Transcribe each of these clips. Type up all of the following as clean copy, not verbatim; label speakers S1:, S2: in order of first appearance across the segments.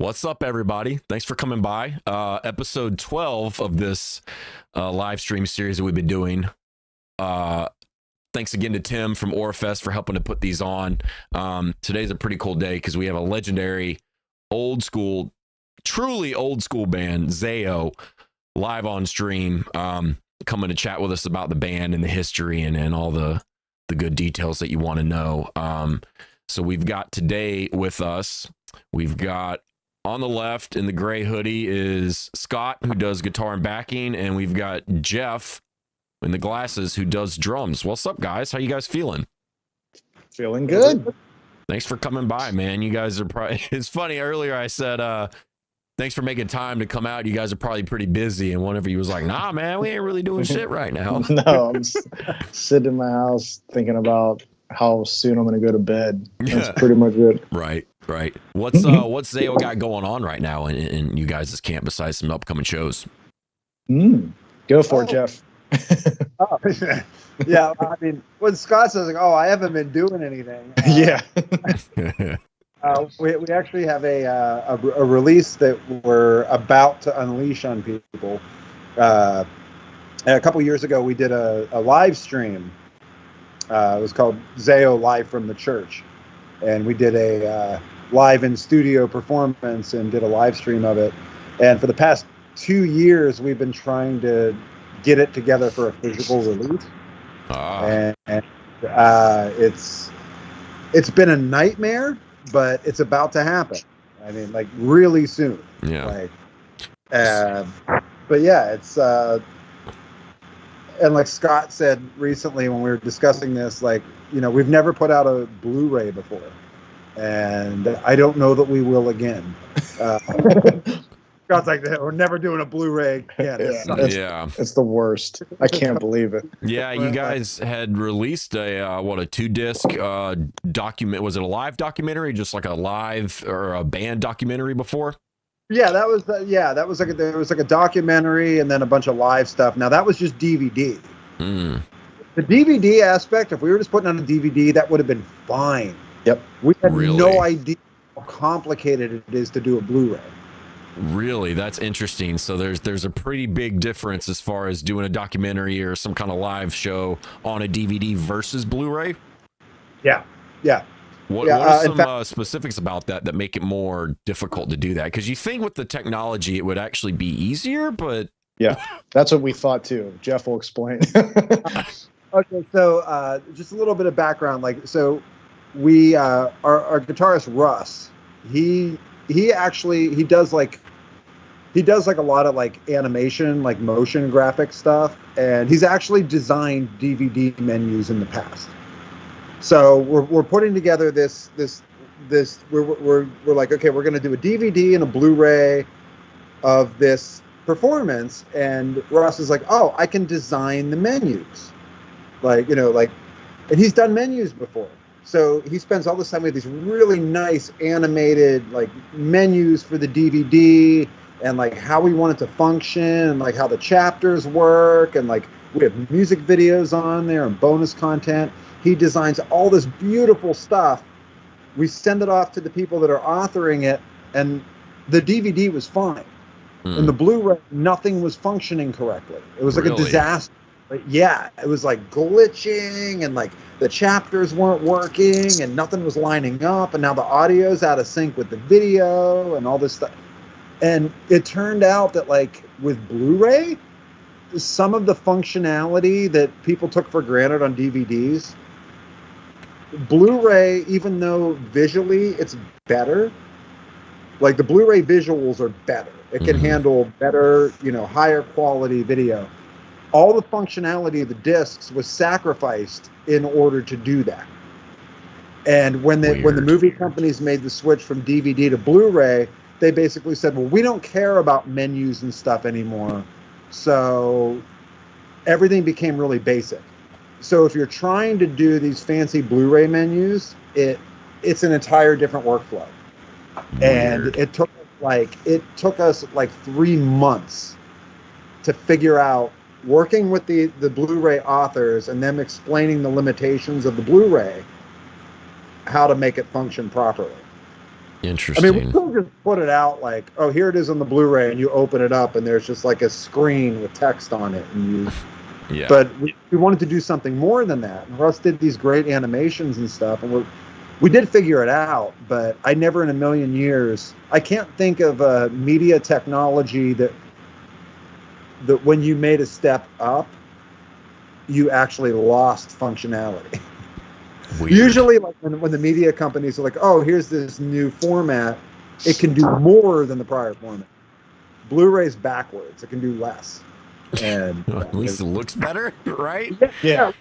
S1: What's up, everybody? Thanks for coming by. Episode 12 of this live stream series that we've been doing. Thanks again to Tim from Orfest for helping to put these on. Today's a pretty cool day because we have a legendary old school, truly old school band, ZAO, live on stream, coming to chat with us about the band and the history and all the good details that you want to know. So we've got today with us, we've got on the left in the gray hoodie is Scott, who does guitar and backing, and we've got Jeff in the glasses who does drums. What's up, guys? How you guys feeling?
S2: Feeling good.
S1: Thanks for coming by, man. You guys are probably, it's funny, earlier I said, thanks for making time to come out. You guys are probably pretty busy, and one of you was like, nah, man, we ain't really doing shit right now.
S2: No, I'm sitting in my house thinking about how soon I'm going to go to bed. That's pretty much it.
S1: Right. What's ZAO got going on right now in you guys' camp besides some upcoming shows?
S2: Go for it, Jeff.
S3: Yeah, I mean, when Scott says, like, "Oh, I haven't been doing anything,"
S2: yeah,
S3: we actually have a release that we're about to unleash on people. A couple years ago, we did a live stream. It was called ZAO Live from the Church, and we did a live in studio performance and did a live stream of it. And for the past 2 years, we've been trying to get it together for a physical release. And it's been a nightmare, but it's about to happen. I mean, like, really soon.
S1: Yeah.
S3: Like, but yeah, it's and like Scott said recently when we were discussing this, like, you know, we've never put out a Blu-ray before, and I don't know that we will again. Scott's like, we're never doing a Blu-ray again.
S2: It's the worst. I can't believe it.
S1: Yeah, you guys had released a 2-disc document. Was it a live documentary, just like a live or a band documentary before?
S3: Yeah, that was there was like a documentary and then a bunch of live stuff. Now that was just DVD. The DVD aspect, if we were just putting on a DVD, that would have been fine.
S2: Yep.
S3: We had no idea how complicated it is to do a Blu-ray.
S1: Really, that's interesting. So there's a pretty big difference as far as doing a documentary or some kind of live show on a DVD versus Blu-ray.
S3: Yeah.
S1: What are some specifics about that make it more difficult to do that? Because you think with the technology it would actually be easier, but
S2: yeah, that's what we thought too. Jeff will explain.
S3: Okay, so just a little bit of background. Like, so we our guitarist Russ, he does like a lot of like animation, like motion graphic stuff, and he's actually designed DVD menus in the past. So we're putting together this we're like, okay, we're going to do a DVD and a Blu-ray of this performance, and Ross is like, oh, I can design the menus, like, you know, like, and he's done menus before, so he spends all this time with these really nice animated like menus for the DVD and like how we want it to function and like how the chapters work, and like we have music videos on there and bonus content. He designs all this beautiful stuff. We send it off to the people that are authoring it, and the DVD was fine. And the Blu-ray, nothing was functioning correctly. It was like a disaster. But yeah, it was like glitching, and like the chapters weren't working, and nothing was lining up, and now the audio's out of sync with the video and all this stuff. And it turned out that like with Blu-ray, some of the functionality that people took for granted on DVDs, Blu-ray, even though visually it's better, like the Blu-ray visuals are better. It can handle better, you know, higher quality video. All the functionality of the discs was sacrificed in order to do that. And when the movie companies made the switch from DVD to Blu-ray, they basically said, well, we don't care about menus and stuff anymore. So everything became really basic. So if you're trying to do these fancy Blu-ray menus, it's an entire different workflow. And it took us like 3 months to figure out, working with the Blu-ray authors and them explaining the limitations of the Blu-ray, how to make it function properly.
S1: Interesting.
S3: we still just put it out like, oh, here it is on the Blu-ray, and you open it up, and there's just like a screen with text on it, and you.
S1: Yeah.
S3: But we wanted to do something more than that. And Russ did these great animations and stuff, and we did figure it out. But I never in a million years, I can't think of a media technology that when you made a step up, you actually lost functionality.
S1: Weird.
S3: Usually, like when the media companies are like, "Oh, here's this new format, it can do more than the prior format." Blu-ray's backwards; it can do less. And
S1: at least it looks better, right?
S2: Yeah.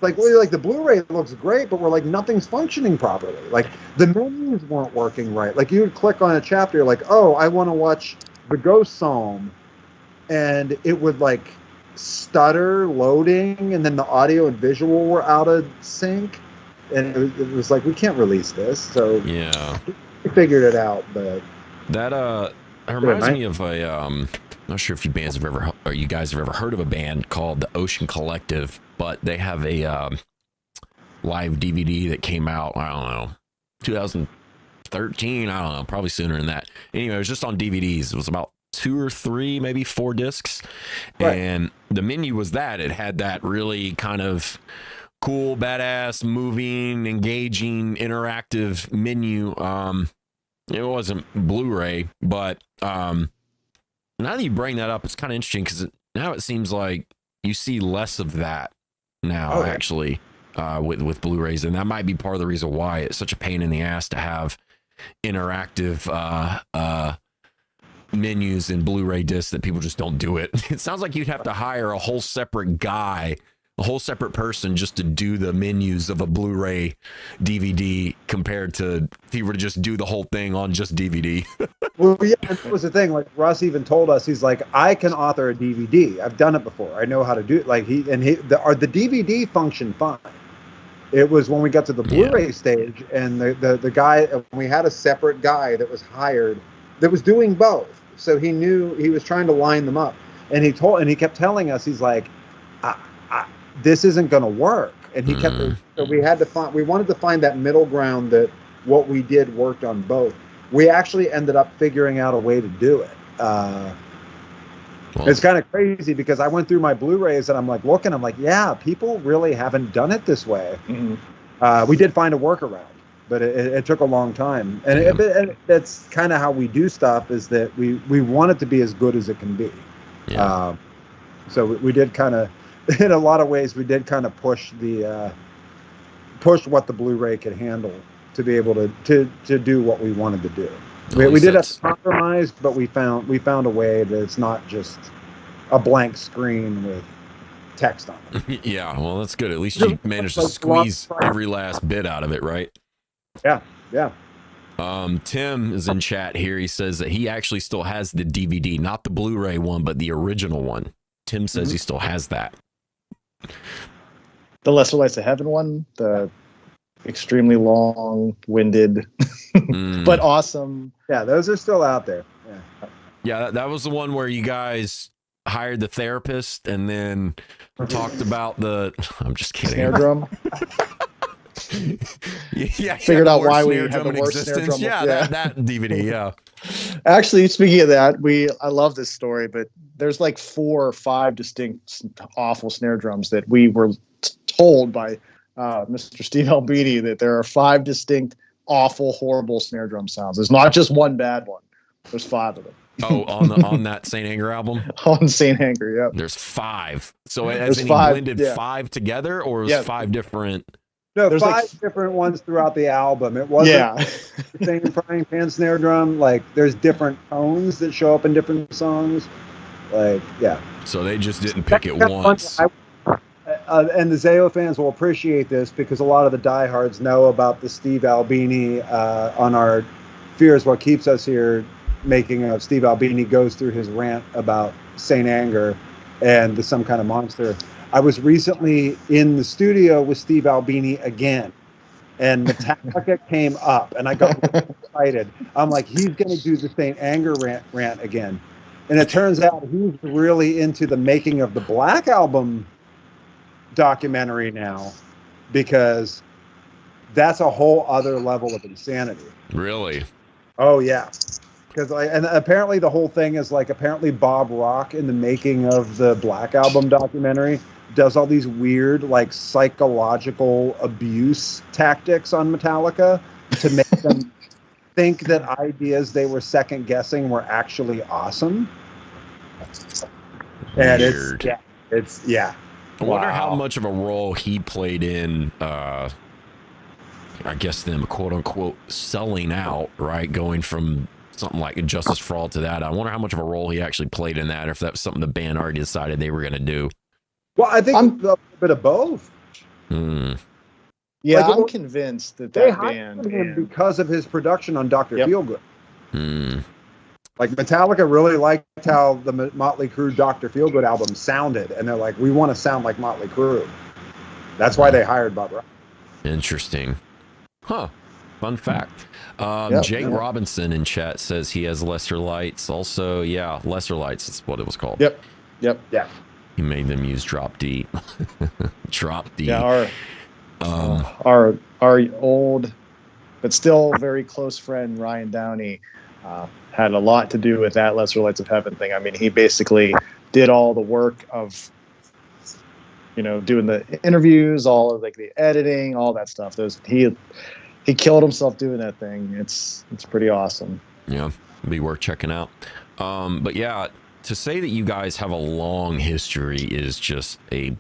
S3: Like the Blu-ray looks great, but we're like nothing's functioning properly. Like the menus weren't working right. Like you would click on a chapter, you're like, "Oh, I want to watch the Ghost Psalm," and it would like stutter loading, and then the audio and visual were out of sync. And it was like, we can't release this. So
S1: yeah,
S3: we figured it out. But
S1: that reminds me of a I'm not sure if you guys have ever heard of a band called the Ocean Collective, but they have a live DVD that came out, I don't know, 2013, I don't know, probably sooner than that. Anyway, it was just on DVDs. It was about 2 or 3, maybe 4 discs. Right. And the menu was that. It had that really kind of cool, badass, moving, engaging, interactive menu. It wasn't Blu-ray, but now that you bring that up, it's kind of interesting because now it seems like you see less of that now, actually, with Blu-rays, and that might be part of the reason why it's such a pain in the ass to have interactive menus and Blu-ray discs that people just don't do it. It sounds like you'd have to hire a whole separate guy, a whole separate person just to do the menus of a Blu-ray DVD compared to if you were to just do the whole thing on just DVD.
S3: Well, yeah, that was the thing. Like Russ even told us, he's like, I can author a DVD. I've done it before. I know how to do it. Like the DVD functioned fine. It was when we got to the Blu-ray stage, and the guy, we had a separate guy that was hired that was doing both. So he knew, he was trying to line them up, and he kept telling us, he's like, this isn't going to work. And he kept, so we wanted to find that middle ground that what we did worked on both. We actually ended up figuring out a way to do it. It's kind of crazy because I went through my Blu-rays and I'm like looking, I'm like, yeah, people really haven't done it this way. Mm-hmm. We did find a workaround, but it took a long time. And that's kind of how we do stuff, is that we want it to be as good as it can be. Yeah. So we did kind of, in a lot of ways, we did kind of push what the Blu-ray could handle to be able to do what we wanted to do. We did have to compromise, but we found a way that it's not just a blank screen with text on it.
S1: Yeah, well, that's good. At least you managed to squeeze every last bit out of it, right?
S3: Yeah.
S1: Tim is in chat here. He says that he actually still has the DVD, not the Blu-ray one, but the original one. Tim says he still has that.
S2: The Lesser Lights of Heaven one, the extremely long-winded but awesome.
S3: Yeah, those are still out there.
S1: Yeah, that was the one where you guys hired the therapist and then talked about I'm just kidding.
S2: Snare drum.
S1: Yeah,
S2: figured out why we had the worst snare drum.
S1: Yeah, that DVD. Yeah.
S2: Actually, speaking of that, I love this story, but there's like 4 or 5 distinct awful snare drums that we were told by Mr. Steve Albini that there are 5 distinct awful, horrible snare drum sounds. There's not just one bad one. There's 5 of them.
S1: Oh, on that Saint Anger album?
S2: On Saint Anger, yeah.
S1: There's 5. So as in he blended 5 together, or was 5 different?
S3: No, there's 5 different ones throughout the album. It wasn't the same frying pan snare drum. Like, there's different tones that show up in different songs. Like, yeah.
S1: So they just didn't pick it once.
S3: And the ZAO fans will appreciate this because a lot of the diehards know about the Steve Albini on our Fear Is What Keeps Us Here making of Steve Albini goes through his rant about Saint Anger and the Some Kind of Monster. I was recently in the studio with Steve Albini again, and Metallica came up, and I got really excited. I'm like, he's going to do the Saint Anger rant again. And it turns out he's really into the making of the Black Album documentary now, because that's a whole other level of insanity.
S1: Really?
S3: Oh yeah, because and apparently the whole thing is like apparently Bob Rock in the making of the Black Album documentary does all these weird like psychological abuse tactics on Metallica to make them think that ideas they were second guessing were actually awesome. And
S1: Weird.
S3: it's yeah.
S1: I wonder how
S2: Wow.
S1: much of a role he played in, I guess, them quote unquote selling out, right? Going from something like Justice for All to that. I wonder how much of a role he actually played in that, or if that was something the band already decided they were going to do.
S3: Well, I think a little bit of both.
S1: Hmm.
S2: Yeah,
S3: Like,
S2: I'm convinced that
S3: They
S2: that
S3: hired
S2: band
S3: him
S2: and
S3: because of his production on Dr.
S2: Yep.
S3: Feelgood.
S1: Hmm.
S3: Like Metallica really liked how the Motley Crue Dr. Feelgood album sounded, and they're like, we want to sound like Motley Crue. That's why they hired Bob Rock.
S1: Interesting. Huh. Fun fact.
S2: Yep,
S1: Jake
S2: yep.
S1: Robinson in chat says he has Lesser Lights. Also, yeah, Lesser Lights is what it was called.
S2: Yep.
S3: Yeah.
S1: He made them use Drop D. Drop D.
S2: Yeah, our old but still very close friend Ryan Downey had a lot to do with that Lesser Lights of Heaven thing. I mean, he basically did all the work of, doing the interviews, all of like the editing, all that stuff. He killed himself doing that thing. It's pretty awesome.
S1: Yeah, be worth checking out. But yeah, to say that you guys have a long history is just a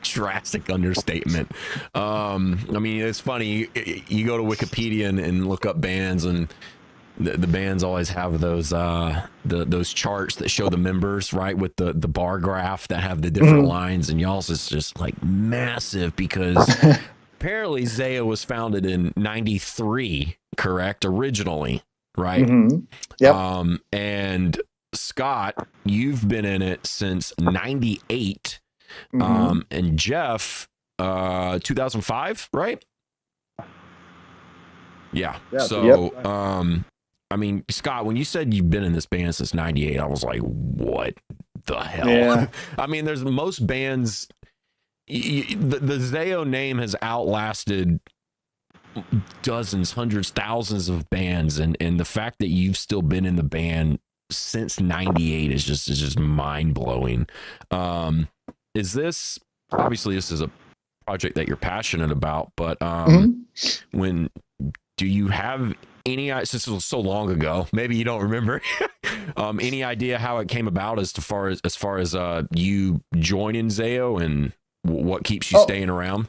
S1: drastic understatement. I mean, it's funny. You go to Wikipedia and look up bands, and the bands always have those those charts that show the members, right, with the bar graph that have the different lines, and y'all's is just like massive because apparently ZAO was founded in '93, correct? Originally, right?
S2: Yep.
S1: And Scott, you've been in it since '98. And Jeff, 2005, right? Yeah. So, I mean, Scott, when you said you've been in this band since '98, I was like, what the hell?
S2: Yeah.
S1: I mean, there's most bands, the ZAO name has outlasted dozens, hundreds, thousands of bands. And the fact that you've still been in the band since '98 is just mind blowing. Is this, obviously this is a project that you're passionate about, but when do you have any, since it was so long ago, maybe you don't remember, any idea how it came about as far as you joining ZAO and what keeps you staying around?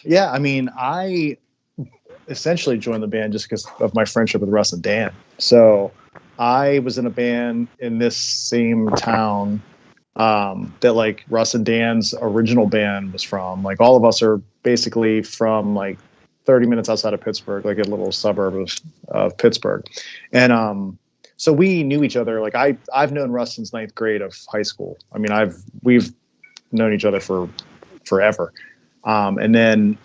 S2: Yeah, I mean, I essentially joined the band just because of my friendship with Russ and Dan. So I was in a band in this same town that like Russ and Dan's original band was from. Like all of us are basically from like 30 minutes outside of Pittsburgh, like a little suburb of Pittsburgh. And so we knew each other. Like I've known Russ since 9th grade of high school. I mean, we've known each other for forever. And then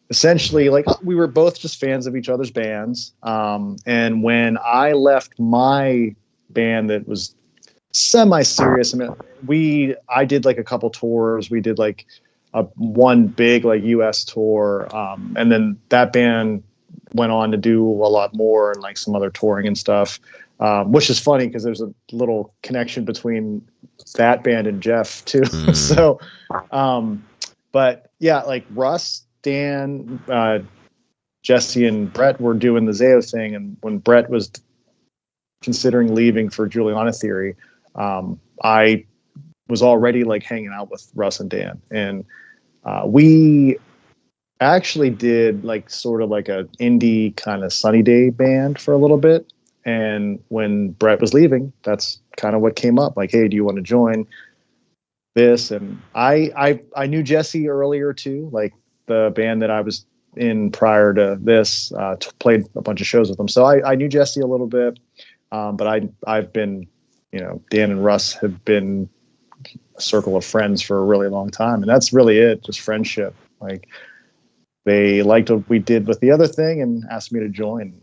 S2: essentially like we were both just fans of each other's bands. And when I left my band that was semi-serious, I mean, I did like a couple tours. We did like one big like US tour. And then that band went on to do a lot more and like some other touring and stuff. Which is funny because there's a little connection between that band and Jeff too. So, but yeah, like Russ, Dan, Jesse and Brett were doing the ZAO thing. And when Brett was considering leaving for Juliana Theory, I was already like hanging out with Russ and Dan, and we actually did like sort of like a indie kind of sunny day band for a little bit. And when Brett was leaving, that's kind of what came up. Like, hey, do you want to join this? And I knew Jesse earlier too, like the band that I was in prior to this, played a bunch of shows with them. So I knew Jesse a little bit, but I've been, Dan and Russ have been a circle of friends for a really long time. And that's really it, just friendship. Like they liked what we did with the other thing and asked me to join.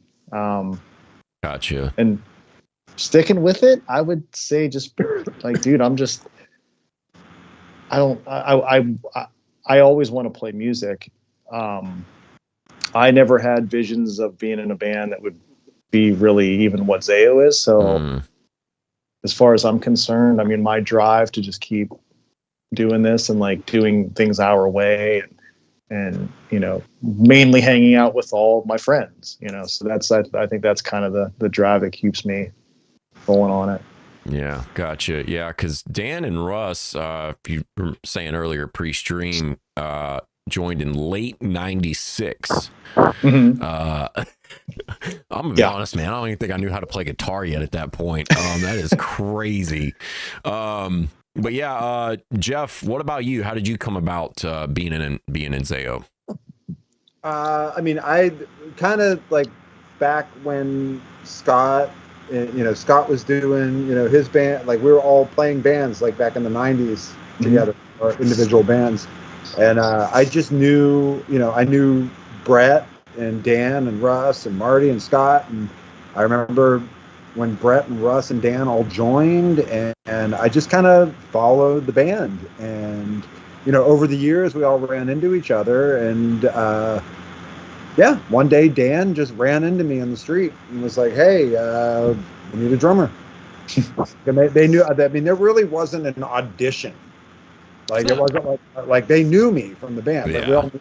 S1: Gotcha.
S2: And sticking with it, I would say just like, dude, I always want to play music. I never had visions of being in a band that would be really even what ZAO is. So
S1: Mm.
S2: as far as I'm concerned, I mean, my drive to just keep doing this and like doing things our way and you know, mainly hanging out with all my friends, you know, so that's, I think that's kind of the drive that keeps me going on it.
S1: Yeah, gotcha. Yeah, because Dan and Russ, you were saying earlier pre-stream, joined in late '96.
S2: Mm-hmm.
S1: I'm gonna be honest, man. I don't even think I knew how to play guitar yet at that point. That is crazy. But yeah, Jeff, what about you? How did you come about being in ZAO?
S3: I mean, I kind of like back when Scott, you know, Scott was doing, you know, his band, like we were all playing bands like back in the 90s together, or individual bands. And I just knew, you know, I knew Brett and Dan and Russ and Marty and Scott. And I remember when Brett and Russ and Dan all joined, and I just kind of followed the band. And, you know, over the years, we all ran into each other. And yeah, one day Dan just ran into me in the street and was like, "Hey, we need a drummer." And they knew. I mean, there really wasn't an audition. Like it wasn't like they knew me from the band.
S1: Yeah.
S3: But we all knew.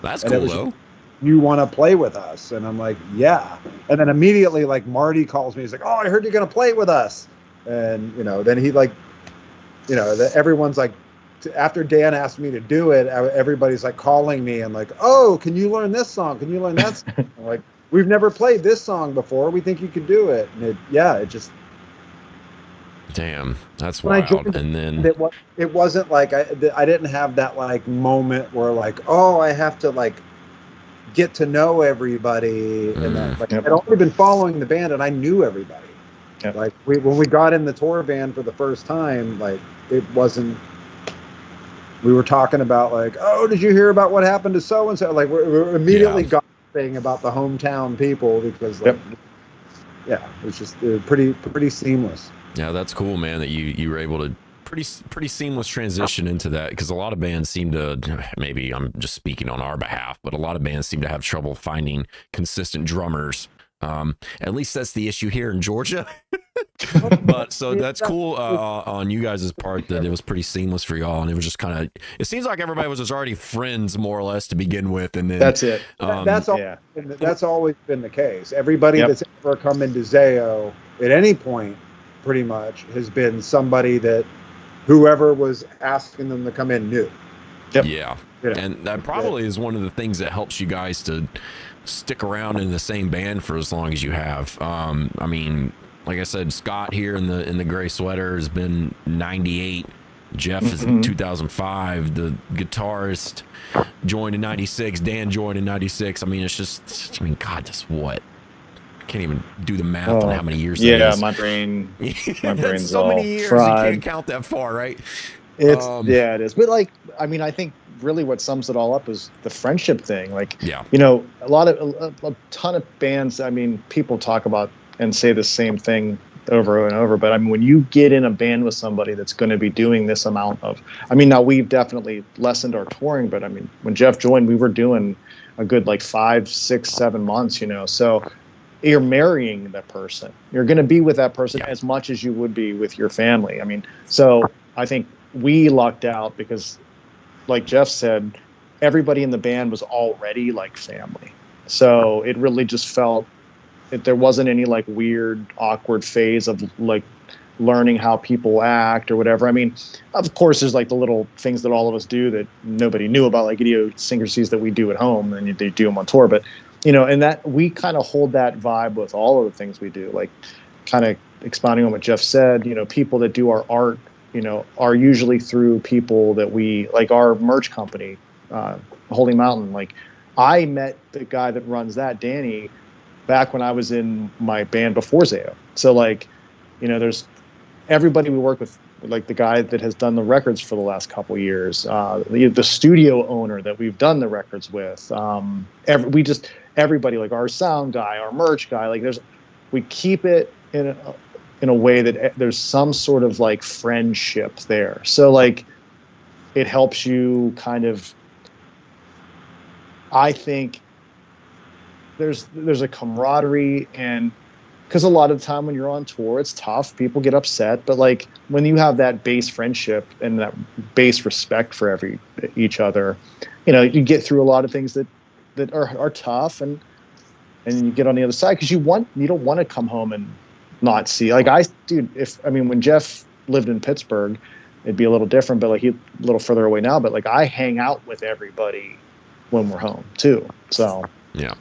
S1: That's
S3: And
S1: cool though.
S3: You want to play with us? And I'm like, yeah. And then immediately, like Marty calls me. He's like, "Oh, I heard you're gonna play with us." And you know, then he like, you know, everyone's like, after Dan asked me to do it, everybody's like calling me and like, "Oh, can you learn this song? Can you learn that song?" I'm like, "We've never played this song before. We think you could do it." And it just.
S1: Damn, that's
S3: When I
S1: wild.
S3: joined
S1: And then
S3: it wasn't like I didn't have that like moment where like, oh, I have to like get to know everybody. And that, like, I'd only been following the band and I knew everybody.
S2: Yep.
S3: Like when we got in the tour van for the first time, like it wasn't. We were talking about like, oh, did you hear about what happened to so and so? Like we're immediately gossiping about the hometown people because like, yeah, it was just pretty seamless.
S1: Yeah, that's cool, man, that you were able to pretty seamless transition into that, because a lot of bands seem to, maybe I'm just speaking on our behalf, but a lot of bands seem to have trouble finding consistent drummers. At least that's the issue here in Georgia. But so that's cool on you guys' part that it was pretty seamless for y'all, and it was just kind of, it seems like everybody was just already friends more or less to begin with, and then
S2: that's it.
S3: That's always been the case. Everybody that's ever come into ZAO at any point pretty much has been somebody that whoever was asking them to come in knew.
S1: Yeah, and that probably is one of the things that helps you guys to stick around in the same band for as long as you have. I mean, like I said, Scott here in the gray sweater has been 98. Jeff is in 2005. The guitarist joined in 96. Dan joined in 96. I mean, it's just, I mean, God, that's what? I can't even do the math on how many years that is.
S2: Yeah, my brain's
S1: so
S2: all
S1: many years,
S2: fried.
S1: You can't count that far, right?
S2: It's it is. But like, I mean, I think really what sums it all up is the friendship thing. Like, you know, a ton of bands, I mean, people talk about and say the same thing over and over. But I mean, when you get in a band with somebody that's going to be doing this amount of, I mean, now we've definitely lessened our touring, but I mean, when Jeff joined, we were doing a good like 5, 6, 7 months, you know, so you're marrying that person. You're going to be with that person as much as you would be with your family. I mean, so I think we lucked out because, like Jeff said, everybody in the band was already like family. So it really just felt there wasn't any like weird, awkward phase of like learning how people act or whatever. I mean, of course, there's like the little things that all of us do that nobody knew about, like idiosyncrasies that we do at home and they do them on tour. But, you know, and that we kind of hold that vibe with all of the things we do, like kind of expounding on what Jeff said, you know, people that do our art, you know, are usually through people that we, like our merch company, Holy Mountain. Like I met the guy that runs that, Danny, back when I was in my band before ZAO. So like, you know, there's everybody we work with, like the guy that has done the records for the last couple of years, the studio owner that we've done the records with, everybody, like our sound guy, our merch guy, like we keep it in a way that there's some sort of like friendship there. So like it helps you kind of, I think, there's a camaraderie, and because a lot of the time when you're on tour, it's tough. People get upset, but like when you have that base friendship and that base respect for each other, you get through a lot of things that are tough, and you get on the other side because you don't want to come home and not see. Like when Jeff lived in Pittsburgh, it'd be a little different, but like he's a little further away now. But like I hang out with everybody when we're home too. So
S1: yeah.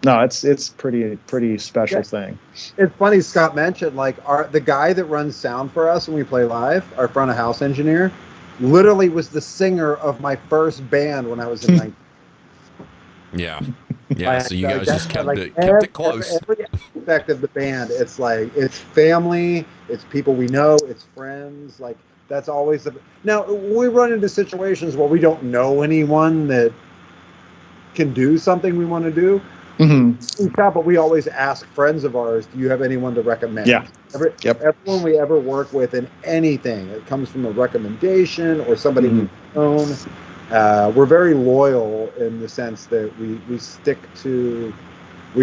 S2: No, it's pretty special thing.
S3: It's funny Scott mentioned like the guy that runs sound for us when we play live, our front of house engineer, literally was the singer of my first band when I was in 19.
S1: Yeah. Yeah, so you guys just kept it close.
S3: Every aspect of the band, it's like it's family, it's people we know, it's friends. Like that's always now we run into situations where we don't know anyone that can do something we want to do.
S2: Mm-hmm.
S3: But we always ask friends of ours, do you have anyone to recommend?
S2: Yeah.
S3: Everyone we ever work with in anything, it comes from a recommendation or somebody we've known. We're very loyal in the sense that we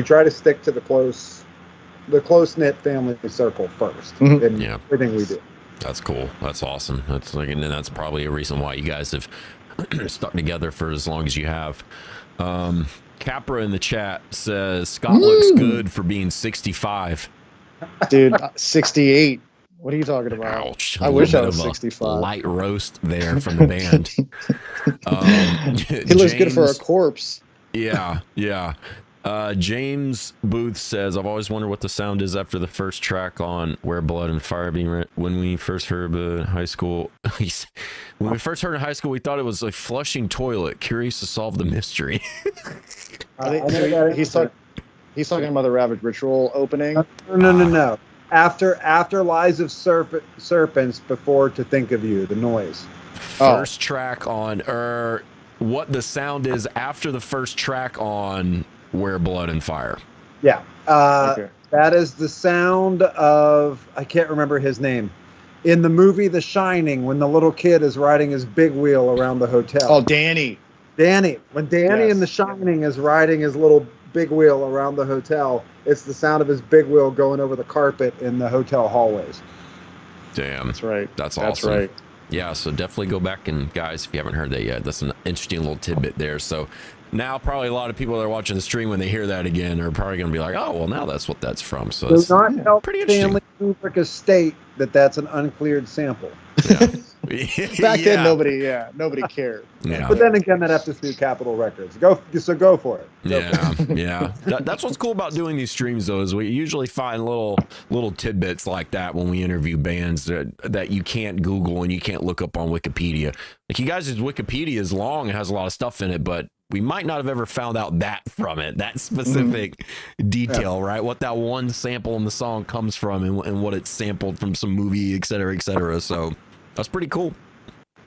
S3: try to stick to the close-knit family circle first in everything we do.
S1: That's cool. That's awesome. And that's probably a reason why you guys have stuck together for as long as you have. Capra in the chat says Scott looks good for being 65.
S2: Dude, 68. What are you talking about?
S1: Ouch.
S2: I wish I was 65.
S1: Light roast there from the band.
S2: He looks good for a corpse.
S1: Yeah. James Booth says, I've always wondered what the sound is after the first track on Where Blood and Fire Being When we first heard in high school, we thought it was a flushing toilet. Curious to solve the mystery.
S2: He's talking about the Ravaged Ritual opening.
S3: No. After Lies of Serpents, Before to Think of You, the noise.
S1: First track on, what the sound is after the first track on Where Blood and Fire.
S3: Yeah. Okay. That is the sound of, I can't remember his name. In the movie The Shining, when the little kid is riding his big wheel around the hotel.
S2: Oh, Danny.
S3: When Danny in The Shining is riding his little big wheel around the hotel, it's the sound of his big wheel going over the carpet in the hotel hallways.
S1: Damn.
S2: That's right.
S1: That's awesome.
S2: That's right.
S1: Yeah, so definitely go back and, guys, if you haven't heard that yet, that's an interesting little tidbit there. So now probably a lot of people that are watching the stream, when they hear that again, are probably going to be like, oh, well, now that's what that's from. So it's
S3: pretty interesting. Stanley Kubrick estate that's an uncleared sample.
S1: Yeah.
S2: Back then, nobody cared.
S1: Yeah.
S3: But then again, that have to sue Capitol Records. Go for it.
S1: Yeah. That's what's cool about doing these streams, though, is we usually find little tidbits like that when we interview bands that you can't Google and you can't look up on Wikipedia. Like you guys' Wikipedia is long and has a lot of stuff in it, but we might not have ever found out that from it, that specific detail, right? What that one sample in the song comes from and what it's sampled from some movie, et cetera, et cetera. So that's pretty cool.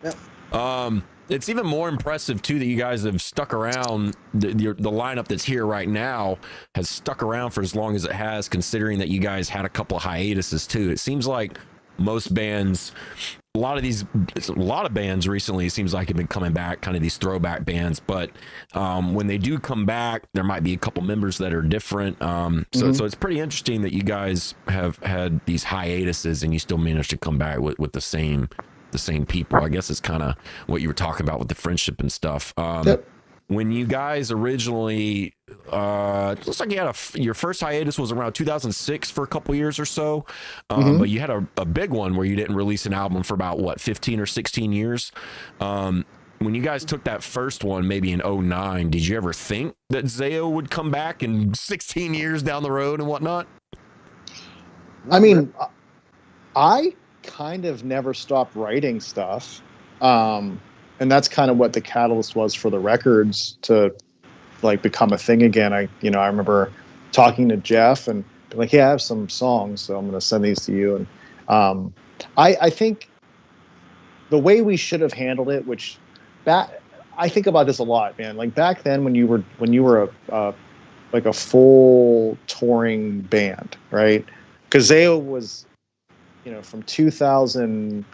S3: Yeah.
S1: It's even more impressive too that you guys have stuck around. The lineup that's here right now has stuck around for as long as it has, considering that you guys had a couple of hiatuses too. It seems like most bands, a lot of bands recently, it seems like have been coming back, kind of these throwback bands. But when they do come back, there might be a couple members that are different. So it's pretty interesting that you guys have had these hiatuses and you still managed to come back with the same people. I guess it's kind of what you were talking about with the friendship and stuff. When you guys originally, it looks like you had your first hiatus was around 2006 for a couple years or so, but you had a big one where you didn't release an album for about 15 or 16 years. When you guys took that first one, maybe in 2009, did you ever think that ZAO would come back in 16 years down the road and whatnot?
S2: I mean, I kind of never stopped writing stuff. And that's kind of what the catalyst was for the records to like become a thing again. I remember talking to Jeff and being like, yeah, I have some songs, so I'm going to send these to you. And I think the way we should have handled it, I think about this a lot, man. Like back then when you were a full touring band, right? Because ZAO was, from 2000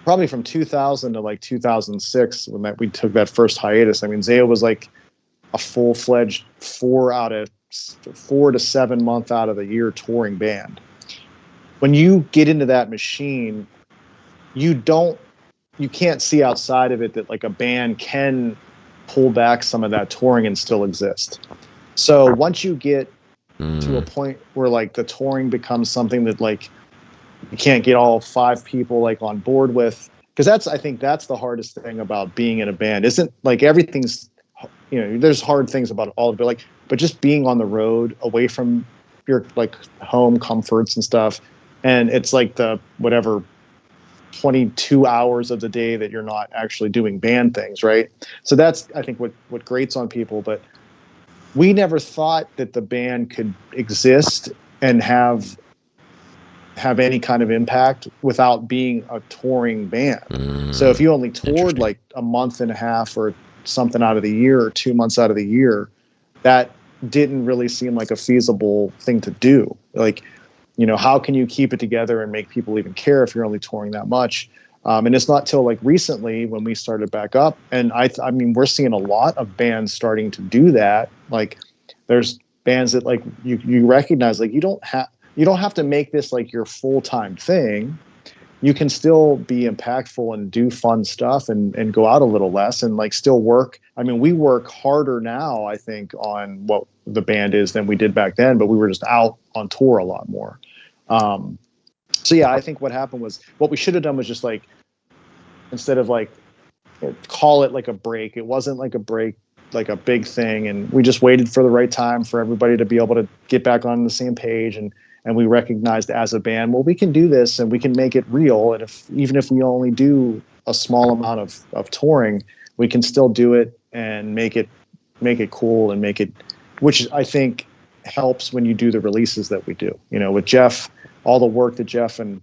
S2: to like 2006 when we took that first hiatus. I mean, ZAO was like a full-fledged 4 to 7 month out of the year touring band. When you get into that machine, you can't see outside of it that like a band can pull back some of that touring and still exist. So once you get to a point where like the touring becomes something that like you can't get all 5 people like on board with, because I think that's the hardest thing about being in a band. Isn't like everything's, there's hard things about all of it, but just being on the road away from your like home comforts and stuff, and it's like the whatever 22 hours of the day that you're not actually doing band things, right? So that's, I think, what grates on people. But we never thought that the band could exist and have any kind of impact without being a touring band. So if you only toured like a month and a half or something out of the year, or 2 months out of the year, that didn't really seem like a feasible thing to do. Like, how can you keep it together and make people even care if you're only touring that much? And it's not till like recently when we started back up. And I mean, we're seeing a lot of bands starting to do that. Like there's bands that like you recognize, like you don't have to make this like your full-time thing. You can still be impactful and do fun stuff and go out a little less and like still work. I mean, we work harder now, I think, on what the band is than we did back then, but we were just out on tour a lot more. So yeah, I think what happened was, what we should have done was just like, instead of like call it like a break, it wasn't like a break, like a big thing. And we just waited for the right time for everybody to be able to get back on the same page. And we recognized as a band, well, we can do this and we can make it real. And even if we only do a small amount of touring, we can still do it and make it cool and make it, which I think helps when you do the releases that we do. With Jeff, all the work that Jeff and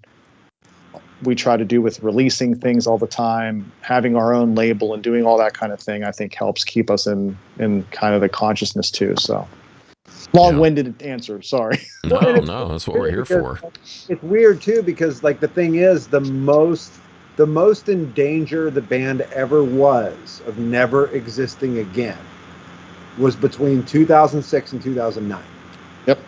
S2: we try to do with releasing things all the time, having our own label and doing all that kind of thing, I think helps keep us in kind of the consciousness too. So long-winded answer, sorry.
S1: No, that's what we're here for.
S3: It's weird too, because like the thing is, the most in danger the band ever was of never existing again was between 2006 and 2009.
S2: Yep.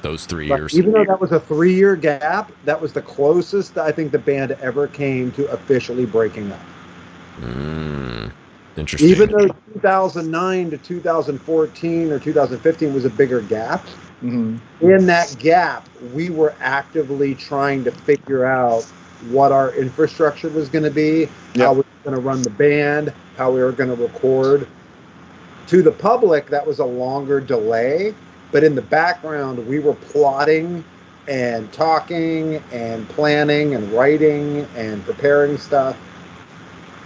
S1: Those 3
S3: But
S1: years.
S3: even though that was a 3-year gap, that was the closest I think the band ever came to officially breaking up.
S1: Interesting.
S3: Even though 2009 to 2014 or 2015 was a bigger gap, in that gap, we were actively trying to figure out what our infrastructure was going to be, how we were going to run the band, how we were going to record. To the public, that was a longer delay, but in the background, we were plotting and talking and planning and writing and preparing stuff.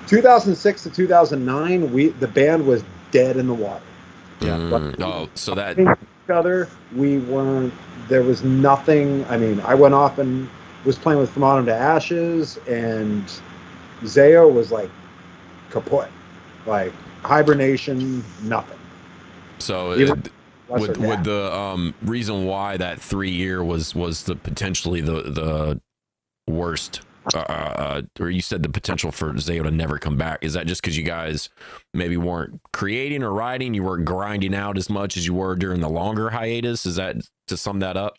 S3: 2006 to 2009, the band was dead in the water.
S1: So that
S3: each other, we weren't. There was nothing. I mean, I went off and was playing with From Autumn to Ashes, and ZAO was like kaput, like hibernation, nothing.
S1: So would the reason why that 3-year was the potentially the worst, or you said the potential for ZAO to never come back, is that just because you guys maybe weren't creating or writing, you weren't grinding out as much as you were during the longer hiatus? Is that to sum that up?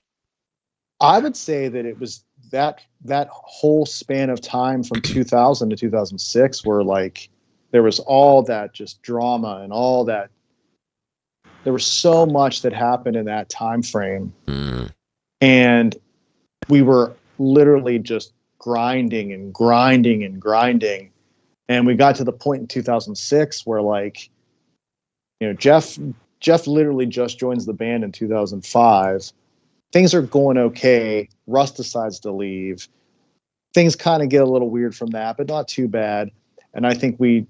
S2: I would say that it was that whole span of time from 2000 to 2006 where like there was all that just drama and all that. There was so much that happened in that time frame. And we were literally just grinding and grinding and grinding. And we got to the point in 2006 where like, Jeff literally just joins the band in 2005. Things are going okay. Russ decides to leave. Things kind of get a little weird from that, but not too bad. And I think we,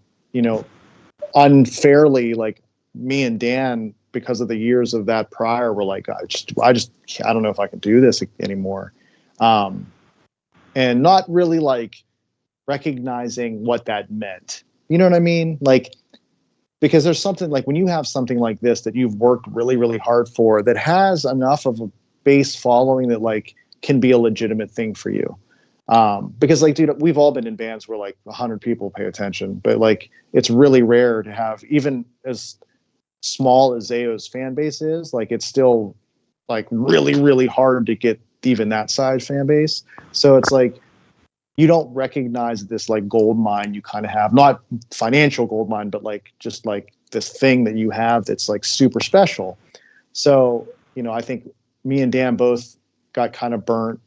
S2: unfairly, like me and Dan, because of the years of that prior, were like, I don't know if I can do this anymore. And not really like recognizing what that meant. You know what I mean? Like, because there's something like when you have something like this that you've worked really, really hard for, that has enough of a base following that like can be a legitimate thing for you. Because like, dude, we've all been in bands where like 100 people pay attention, but like it's really rare to have, even as small as ZAO's fan base is, like it's still like really, really hard to get even that size fan base. So it's like you don't recognize this like gold mine you kind of have, not financial gold mine, but like just like this thing that you have that's like super special. So, you know, I think me and Dan both got kind of burnt.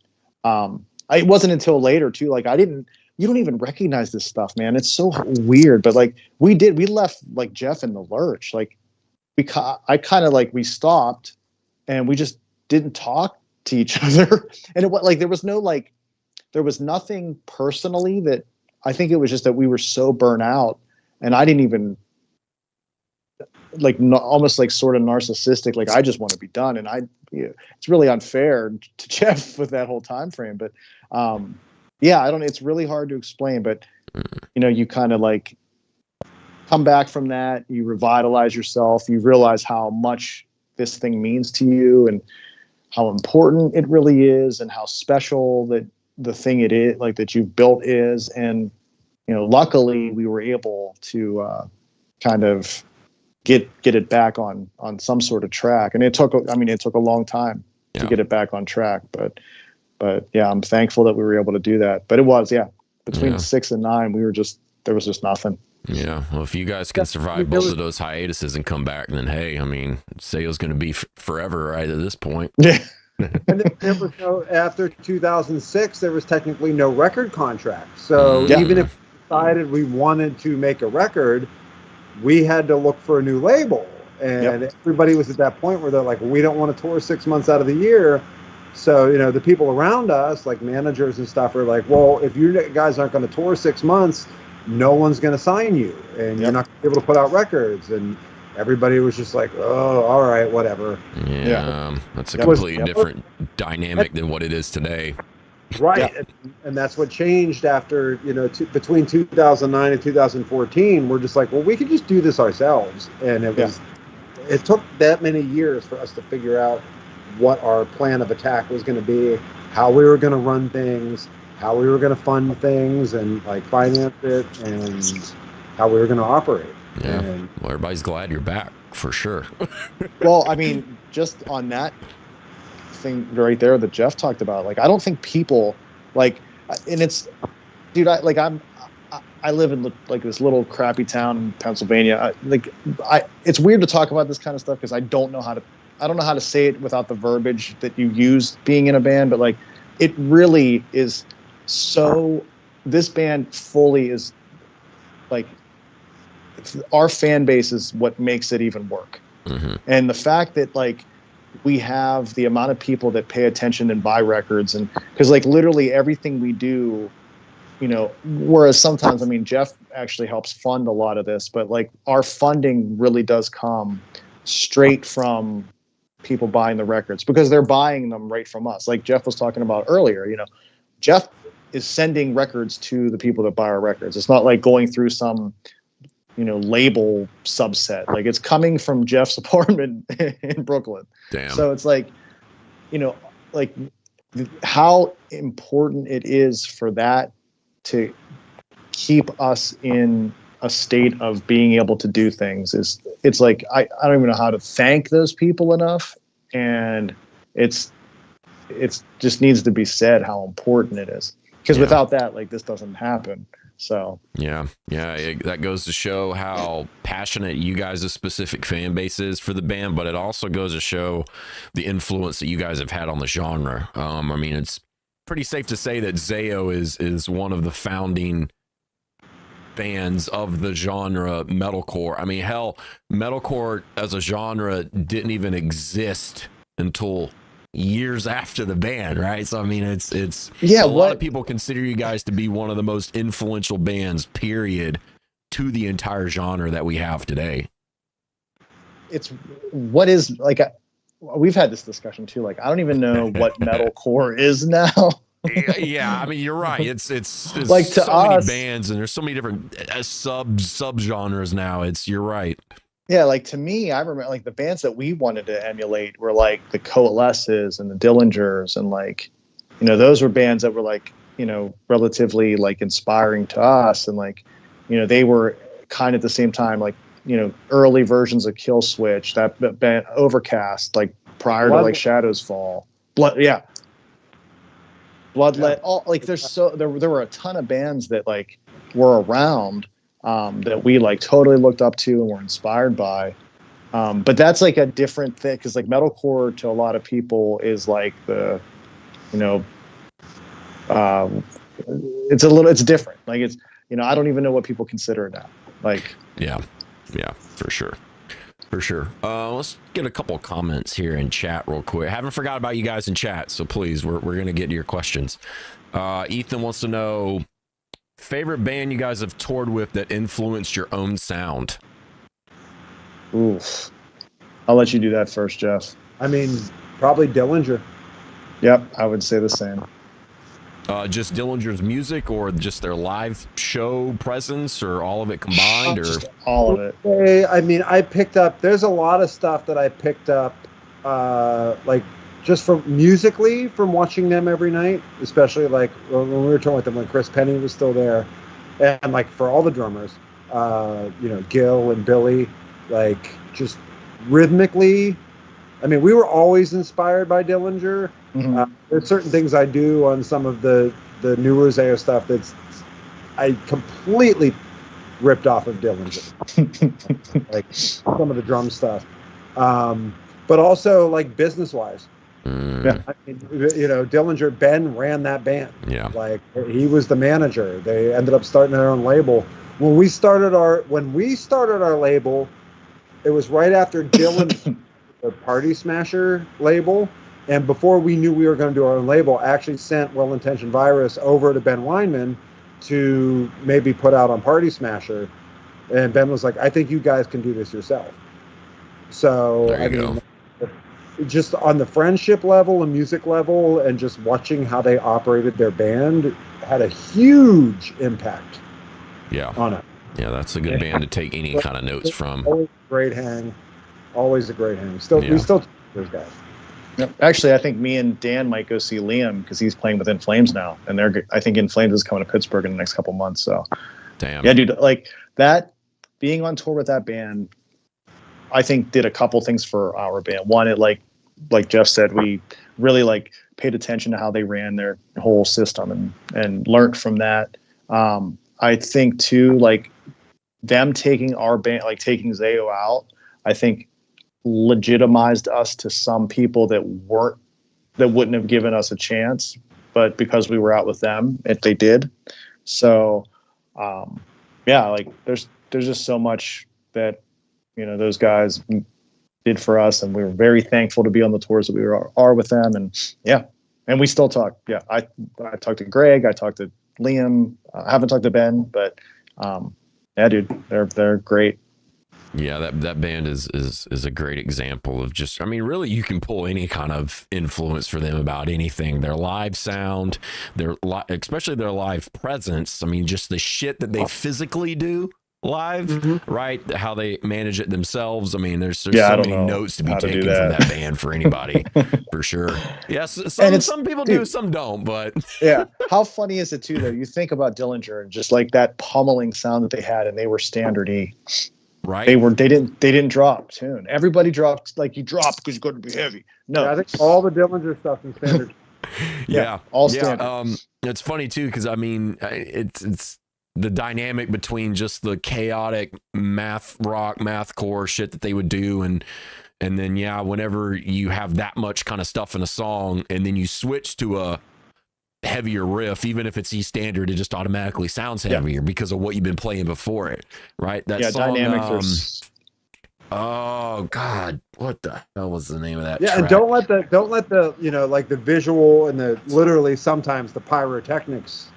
S2: It wasn't until later too, like you don't even recognize this stuff, man. It's so weird. But like we left like Jeff in the lurch. Like I kind of like, we stopped and we just didn't talk to each other. And it was like, there was nothing personally that, I think it was just that we were so burnt out, and I didn't even like, almost like sort of narcissistic. Like I just want to be done. And it's really unfair to Jeff with that whole time frame. But yeah, it's really hard to explain, but you know, you kind of like come back from that, you revitalize yourself, you realize how much this thing means to you and how important it really is and how special that the thing it is, like that you've built is. And, you know, luckily we were able to kind of get it back on some sort of track. And it took a long time to get it back on track, but yeah, I'm thankful that we were able to do that. But it was, between 6 and 9, there was just nothing.
S1: Yeah. Well, if you guys can survive both of those hiatuses and come back, then hey, I mean, ZAO's going to be forever right at this point.
S2: Yeah.
S3: And there was after 2006, there was technically no record contract. So even if we decided we wanted to make a record, we had to look for a new label. And everybody was at that point where they're like, we don't want to tour 6 months out of the year. So, you know, the people around us, like managers and stuff, are like, well, if you guys aren't going to tour 6 months, no one's going to sign you, and you're not going to be able to put out records. And everybody was just like, oh, all right, whatever.
S1: Yeah, that's a completely different dynamic than what it is today.
S3: Right. Yeah. And that's what changed after, you know, between 2009 and 2014. We're just like, well, we could just do this ourselves. And it took that many years for us to figure out what our plan of attack was going to be, how we were going to run things, how we were going to fund things and like finance it, and how we were going to operate.
S1: Yeah. Well, everybody's glad you're back for sure.
S2: Well, I mean, just on that thing right there that Jeff talked about, like, I don't think people like, and it's, dude, I live in like this little crappy town in Pennsylvania. It's weird to talk about this kind of stuff because I don't know how to say it without the verbiage that you use being in a band, but like, it really is so, this band fully is like, our fan base is what makes it even work. Mm-hmm. And the fact that like we have the amount of people that pay attention and buy records, and because like literally everything we do, you know, whereas sometimes, I mean, Jeff actually helps fund a lot of this, but like our funding really does come straight from people buying the records because they're buying them right from us. Like Jeff was talking about earlier, you know, Jeff is sending records to the people that buy our records. It's not like going through some, you know, label subset. Like it's coming from Jeff's apartment in Brooklyn.
S1: Damn.
S2: So it's like, you know, like how important it is for that to keep us in a state of being able to do things is, it's like, I don't even know how to thank those people enough. And it's just needs to be said how important it is. Because without that, like this doesn't happen. So that goes to show how passionate you guys' specific fan base is for the band, but it also goes to show the influence that you guys have had on the genre. I mean, it's pretty safe to say that ZAO is one of the founding bands of the genre metalcore. I mean, hell, metalcore as a genre didn't even exist until years after the band, right? So I mean, it's a lot of people consider you guys to be one of the most influential bands, period, to the entire genre that we have today. It's what is like we've had this discussion too. Like I don't even know what metalcore is now.
S1: Yeah, I mean you're right. It's
S2: like to
S1: so
S2: us,
S1: many bands and there's so many different sub genres now. You're right.
S2: Yeah, like to me, I remember like the bands that we wanted to emulate were like the Coalesces and the Dillingers, and like, you know, those were bands that were like, you know, relatively like inspiring to us, and like, you know, they were kind of at the same time like early versions of Kill Switch, that band Overcast, like prior to like Shadows Fall, Bloodlet. All like there were a ton of bands that like were around that we like totally looked up to and were inspired by. But that's like a different thing, because like metalcore to a lot of people is like the, it's different. Like it's, I don't even know what people consider it now. Like,
S1: yeah, for sure. Let's get a couple of comments here in chat real quick. Haven't forgot about you guys in chat, so please, we're gonna get to your questions. Ethan wants to know favorite band you guys have toured with that influenced your own sound.
S2: Oof. I'll let you do that first, Jeff.
S3: I mean, probably Dillinger.
S2: Yep, I would say the same.
S1: Just Dillinger's music, or just their live show presence, or all of it combined, or
S2: just all of it?
S3: I mean, I picked up. There's a lot of stuff that I picked up, like just from musically from watching them every night, especially like when we were touring with them when Chris Penny was still there, and like for all the drummers, Gil and Billy, like just rhythmically. I mean, we were always inspired by Dillinger.
S2: Mm-hmm.
S3: There's certain things I do on some of the newer ZAO stuff that's I completely ripped off of Dillinger, like some of the drum stuff, but also like business wise.
S2: Yeah,
S3: I mean, Dillinger, Ben ran that band.
S1: Yeah, like
S3: he was the manager. They ended up starting their own label. When we started our label, it was right after Dylan the Party Smasher label. And before we knew we were going to do our own label, I actually sent Well Intentioned Virus over to Ben Weinman to maybe put out on Party Smasher. And Ben was like, I think you guys can do this yourself. So, I mean, just on the friendship level and music level and just watching how they operated their band had a huge impact on it.
S1: Yeah, that's a good band to take any kind of notes from.
S3: Always a great hang. We still talk to those guys.
S2: Yep. Actually, I think me and Dan might go see Liam because he's playing with In Flames now, and I think In Flames is coming to Pittsburgh in the next couple months. So,
S1: damn,
S2: yeah, dude, like that, being on tour with that band, I think did a couple things for our band. One, it like Jeff said, we really like paid attention to how they ran their whole system and learned from that. I think too, like them taking our band, like taking ZAO out, I think legitimized us to some people that wouldn't have given us a chance, but because we were out with them, they did. So yeah, like there's just so much that those guys did for us, and we were very thankful to be on the tours that we are with them. And yeah, and we still talk. Yeah, I talked to Greg, I talked to Liam, I haven't talked to Ben, but yeah, dude, they're great.
S1: Yeah, that band is a great example of just, I mean, really, you can pull any kind of influence for them about anything. Their live sound, especially their live presence. I mean, just the shit that they physically do live, right? How they manage it themselves. I mean, there's so many notes to be taken from that band for anybody, for sure. Yes, some people do, some don't, but
S2: yeah. How funny is it too, though? You think about Dillinger and just like that pummeling sound that they had, and they were standard E.
S1: Right.
S2: They didn't drop tune. Everybody dropped, like you drop because you're going to be heavy. No,
S3: I think all the Dillinger stuff is standard.
S1: Yeah,
S2: all standard.
S1: It's funny too, because I mean, it's the dynamic between just the chaotic math rock, mathcore shit that they would do, and then whenever you have that much kind of stuff in a song, and then you switch to a heavier riff, even if it's E standard, it just automatically sounds heavier because of what you've been playing before it, right? That song,
S2: dynamics.
S1: Oh God, what the hell was the name of that?
S3: Yeah,
S1: track?
S3: and don't let the like the visual and the literally sometimes the pyrotechnics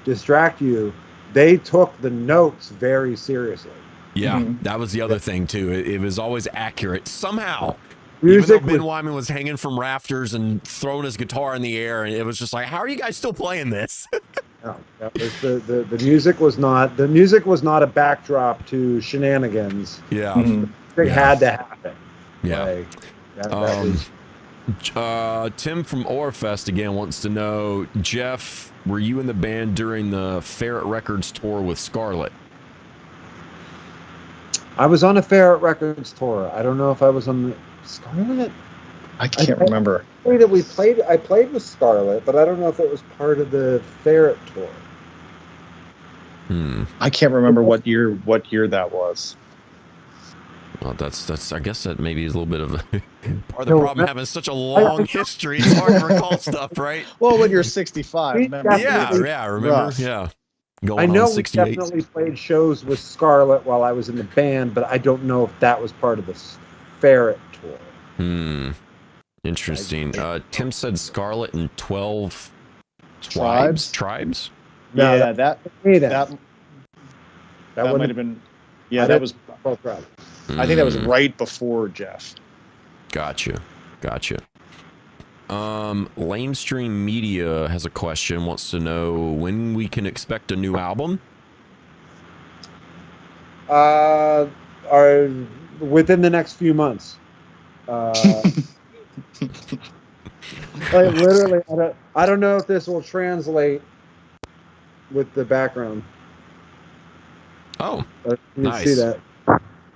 S3: distract you. They took the notes very seriously.
S1: Yeah, that was the other thing too. It was always accurate somehow.
S3: Music
S1: even though Ben Wyman was hanging from rafters and throwing his guitar in the air, and it was just like, how are you guys still playing this?
S3: No, the music was not a backdrop to shenanigans.
S1: Yeah,
S3: it had to happen.
S1: Yeah. Tim from Orfest again wants to know, Jeff, were you in the band during the Ferret Records tour with Scarlet?
S3: I was on a Ferret Records tour. I don't know if I was on the Scarlet.
S2: I can't remember.
S3: I played with Scarlet, but I don't know if it was part of the Ferret tour.
S2: I can't remember what year that was.
S1: Well, that's. I guess that maybe is a little bit of a part of the problem having such a long history. It's hard to recall stuff, right?
S2: Well, when you're 65, remember?
S1: Yeah. Remember?
S2: Rough.
S1: Yeah.
S3: I know
S1: on
S3: we
S1: 68.
S3: definitely played shows with Scarlet while I was in the band, but I don't know if that was part of the Ferret tour.
S1: Interesting. Tim said Scarlet and 12
S2: Tribes?
S1: Tribes?
S2: No,
S3: Yeah,
S2: that might have been. Yeah, that was. I think that was right before Jeff.
S1: Gotcha. Lamestream Media has a question. Wants to know when we can expect a new album.
S3: Are within the next few months. Like literally, I don't know if this will translate with the background.
S1: Oh,
S3: You
S1: nice.
S3: see that?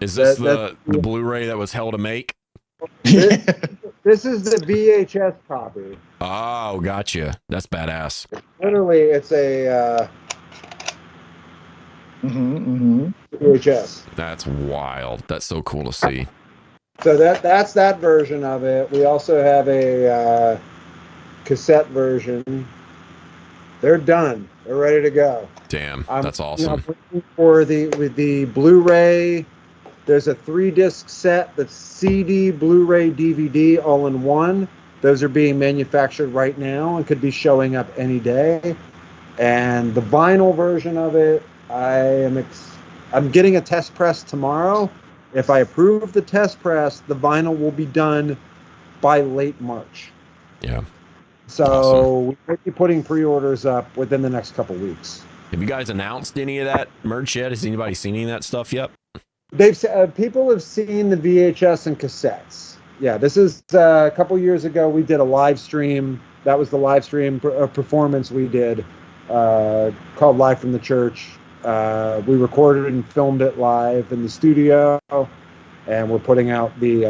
S1: Is this the Blu-ray that was hell to make?
S3: This is the VHS copy.
S1: Oh, gotcha. That's badass.
S3: Literally, it's a VHS.
S1: That's wild. That's so cool to see.
S3: So that's that version of it. We also have a cassette version. They're done. They're ready to go.
S1: Damn, that's awesome.
S3: For the Blu-ray, there's a 3-disc set that's CD, Blu-ray, DVD all in one. Those are being manufactured right now and could be showing up any day. And the vinyl version of it, I'm getting a test press tomorrow. If I approve the test press, the vinyl will be done by late March.
S1: Yeah.
S3: So
S1: awesome.
S3: We might be putting pre-orders up within the next couple weeks.
S1: Have you guys announced any of that merch yet? Has anybody seen any of that stuff yet?
S3: People have seen the VHS and cassettes. Yeah, this is a couple years ago. We did a live stream. That was the live stream performance we did called Live from the Church. We recorded and filmed it live in the studio, and we're putting out the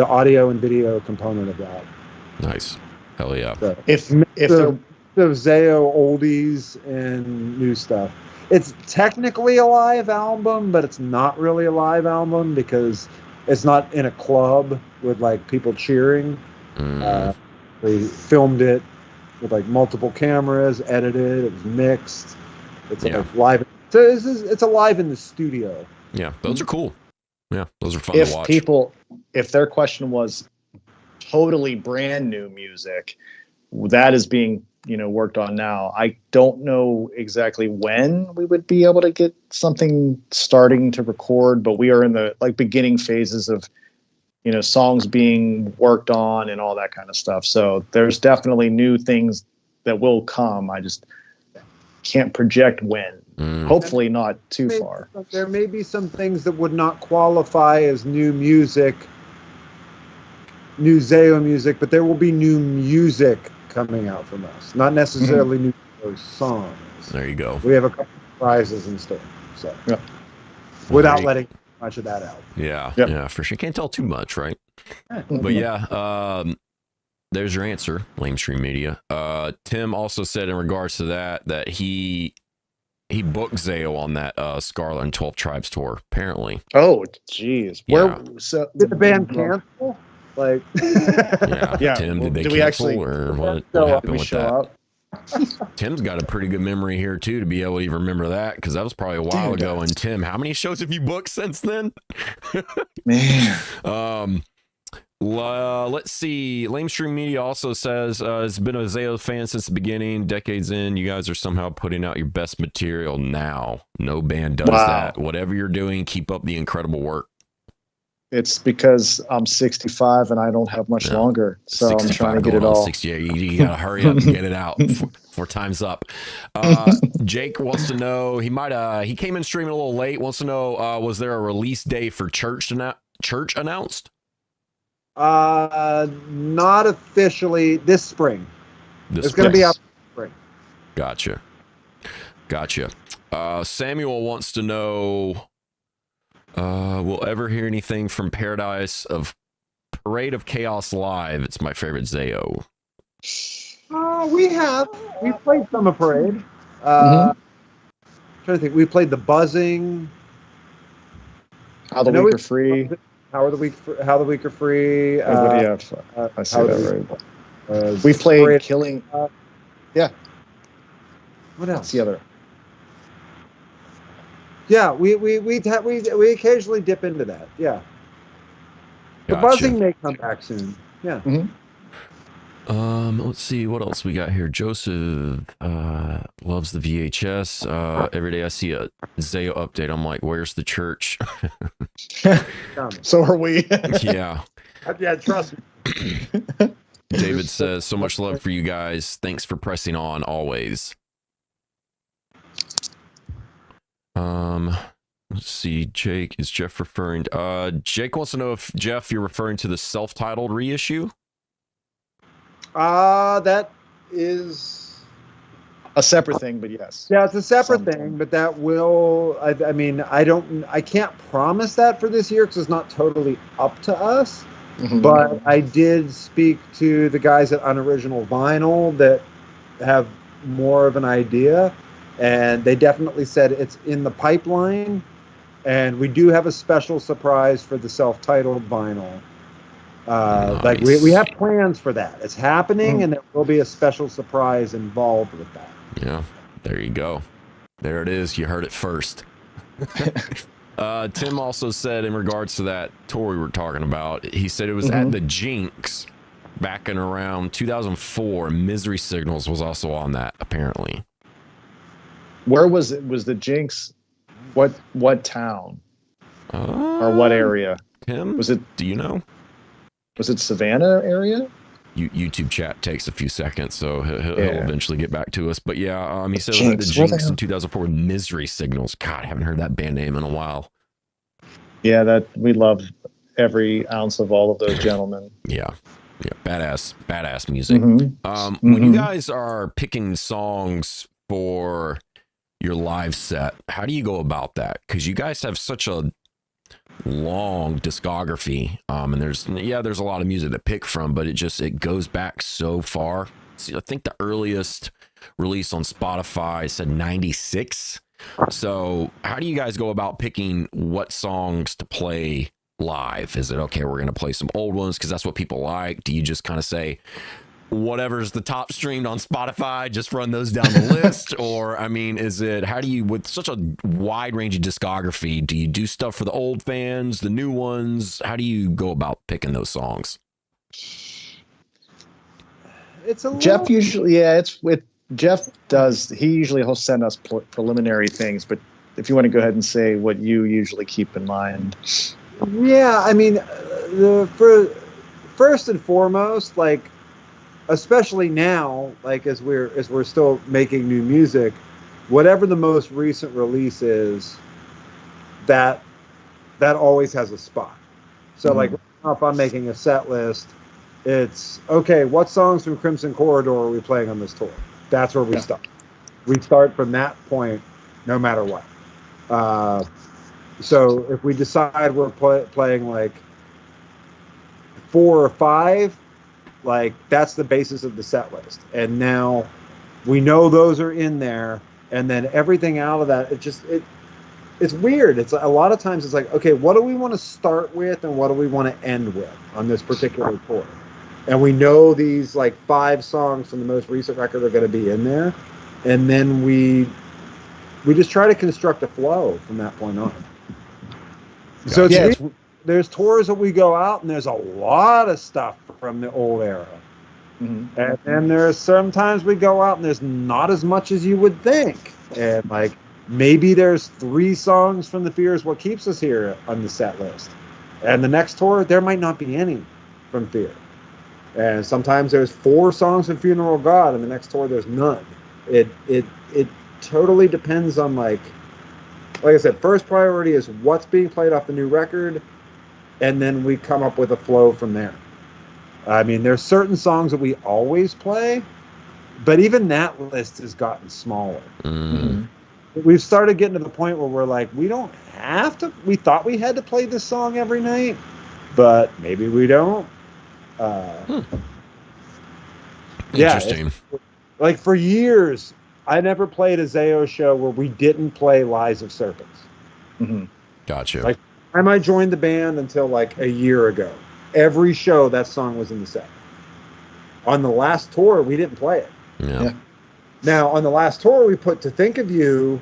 S3: audio and video component of that.
S1: Nice. Hell yeah.
S3: So,
S2: if
S3: the ZAO oldies and new stuff. It's technically a live album, but it's not really a live album because it's not in a club with like people cheering. We filmed it with like multiple cameras, edited, it was mixed. It's like live. So it's alive in the studio.
S1: Yeah, those are cool. Yeah, those are fun to watch.
S2: If their question was totally brand new music, that is being worked on now. I don't know exactly when we would be able to get something starting to record, but we are in the beginning phases of songs being worked on and all that kind of stuff. So there's definitely new things that will come. I just can't project when. Hopefully not too far.
S3: There may be some things that would not qualify as new music, new ZAO music, but there will be new music coming out from us. Not necessarily new songs.
S1: There you go.
S3: We have a couple of prizes and stuff. So without letting much of that out.
S1: Yeah. Yeah, for sure. Can't tell too much, right? But yeah, there's your answer, Lamestream Media. Tim also said in regards to that he booked ZAO on that Scarlet and 12 Tribes tour, apparently.
S2: Oh, jeez.
S3: Did the band cancel? Like,
S1: yeah. Tim, did they cancel or what happened with that? Tim's got a pretty good memory here too to be able to even remember that because that was probably a while ago. And Tim, how many shows have you booked since then?
S2: Man.
S1: Let's see. Lamestream Media also says has been a ZAO fan since the beginning, decades in. You guys are somehow putting out your best material now. No band does that. Whatever you're doing, keep up the incredible work.
S2: It's because I'm 65 and I don't have much longer, so I'm trying to get it all.
S1: 68, you gotta hurry up and get it out before time's up. Jake wants to know. He came in streaming a little late. Wants to know was there a release day for Church announced?
S3: Not officially. This spring. It's going to be out this spring.
S1: Gotcha. Samuel wants to know We'll ever hear anything from Parade of Chaos Live? It's my favorite ZAO.
S3: We played Summer Parade.
S2: Mhm.
S3: Trying to think, we played the Buzzing.
S2: How the Weak Are Free.
S3: How the Weak Are Free.
S2: What do you have? I say that right. We played
S3: Parade.
S2: Killing. Yeah.
S3: What else?
S2: What's the other?
S3: Yeah, we occasionally dip into that. Yeah. The
S1: Gotcha.
S3: Buzzing may come back soon. Yeah.
S2: Mm-hmm.
S1: Let's see what else we got here. Joseph loves the VHS. Every day I see a ZAO update, I'm like, where's the church?
S2: So are we.
S1: Yeah.
S3: Yeah, trust me.
S1: David says, so much love for you guys. Thanks for pressing on always. Let's see. Jake, is Jeff referring to, Jake wants to know if, Jeff, you're referring to the self-titled reissue?
S3: That is
S2: a separate thing, but yes.
S3: Yeah, it's a separate thing, but that will, I mean, I can't promise that for this year because it's not totally up to us.
S2: Mm-hmm.
S3: But I did speak to the guys at Unoriginal Vinyl that have more of an idea, and they definitely said it's in the pipeline, and we do have a special surprise for the self-titled vinyl.
S1: Nice.
S3: Like we have plans for that. It's happening, and there will be a special surprise involved with that.
S1: Yeah, there you go. There it is. You heard it first. Tim also said in regards to that tour we were talking about, he said it was at the Jinx back in around 2004. Misery Signals was also on that, apparently.
S2: Where was it? Was the Jinx? What town? Or what area?
S1: Tim?
S2: Was it?
S1: Do you know?
S2: Was it Savannah area?
S1: YouTube chat takes a few seconds, so he'll
S2: Yeah.
S1: eventually get back to us. But yeah, he said
S2: Jinx,
S1: the Jinx in 2004, Misery Signals. God, I haven't heard that band name in a while.
S2: Yeah, that we love every ounce of all of those gentlemen.
S1: Yeah, badass music.
S2: Mm-hmm.
S1: When you guys are picking songs for your live set, how do you go about that? Because you guys have such a long discography, and there's a lot of music to pick from, but it goes back so far. See, I think the earliest release on Spotify said 96. So how do you guys go about picking what songs to play live? Is it okay, we're going to play some old ones because that's what people like? Do you just kind of say whatever's the top streamed on Spotify, just run those down the list? Or, I mean, how do you, with such a wide range of discography, do you do stuff for the old fans, the new ones? How do you go about picking those songs?
S2: Jeff usually, it's with Jeff does, he usually will send us preliminary things, but if you want to go ahead and say what you usually keep in mind.
S3: Yeah, I mean, first and foremost, like, especially now, like as we're still making new music, whatever the most recent release is, that always has a spot. So like if I'm making a set list, it's okay, what songs from Crimson Corridor are we playing on this tour? That's where we start. We start from that point no matter what. So if we decide we're playing like 4 or 5, like that's the basis of the set list, and now we know those are in there, and then everything out of that, it's weird. It's a lot of times it's like, okay, what do we want to start with and what do we want to end with on this particular tour? And we know these like 5 songs from the most recent record are going to be in there, and then we just try to construct a flow from that point on. So there's tours that we go out and there's a lot of stuff from the old era. And then there's sometimes we go out and there's not as much as you would think. And like maybe there's 3 songs from The Fear Is What Keeps Us Here on the set list. And the next tour, there might not be any from Fear. And sometimes there's 4 songs from Funeral of God, and the next tour there's none. It totally depends on like I said, first priority is what's being played off the new record, and then we come up with a flow from there. I mean, there's certain songs that we always play, but even that list has gotten smaller. We've started getting to the point where we're like, we don't we thought we had to play this song every night, but maybe we don't.
S1: Interesting.
S3: Like for years, I never played a ZAO show where we didn't play Lies of Serpents.
S2: Mm-hmm.
S1: Gotcha.
S3: Like, time I joined the band until like a year ago, every show that song was in the set. On the last tour, we didn't play it.
S1: Yeah.
S3: Now, on the last tour, we put To Think of You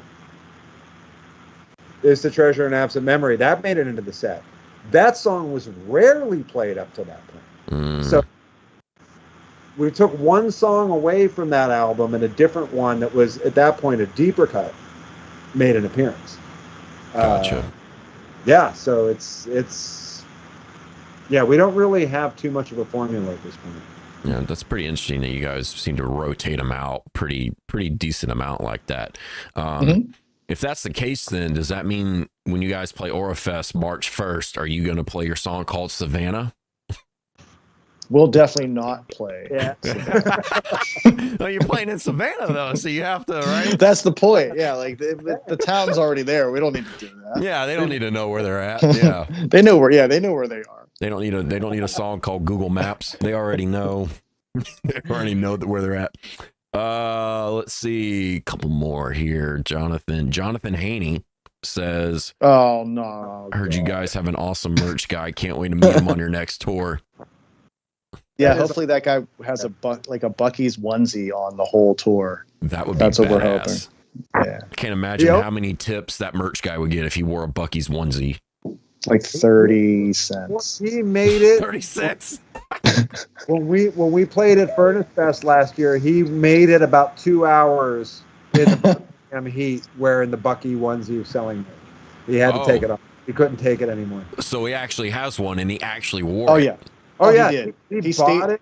S3: Is to Treasure an Absent Memory. That made it into the set. That song was rarely played up to that point. So we took one song away from that album, and a different one that was at that point a deeper cut made an appearance.
S1: Gotcha.
S3: Yeah, so it's we don't really have too much of a formula at this point.
S1: Yeah, that's pretty interesting that you guys seem to rotate them out pretty decent amount like that. If that's the case, then does that mean when you guys play Orafest March 1st, are you going to play your song called Savannah?
S2: We'll definitely not play.
S3: Yeah.
S1: No, you're playing in Savannah though, so you have to, right?
S2: That's the point. Yeah, like the town's already there. We don't need to do that.
S1: Yeah, they don't need to know where they're at. Yeah,
S2: they know where. Yeah, they know where they are.
S1: They don't need a song called Google Maps. They already know. They already know where they're at. Let's see, a couple more here. Jonathan Haney says,
S2: "Oh no,
S1: I heard you guys have an awesome merch guy. Can't wait to meet him on your next tour."
S2: Yeah, hopefully that guy has a Buc-ee's onesie on the whole tour.
S1: That would be
S2: That's
S1: badass.
S2: what we're hoping. Yeah,
S1: I can't imagine how many tips that merch guy would get if he wore a Buc-ee's onesie.
S2: Like 30 cents.
S3: He made it
S1: 30 cents.
S3: when we played at Furnace Fest last year. He made it about 2 hours in the heat wearing the Buc-ee onesie selling it. He had to take it off. He couldn't take it anymore.
S1: So he actually has one, and he actually wore it.
S2: Oh yeah.
S3: Oh yeah,
S2: he did.
S3: He bought it.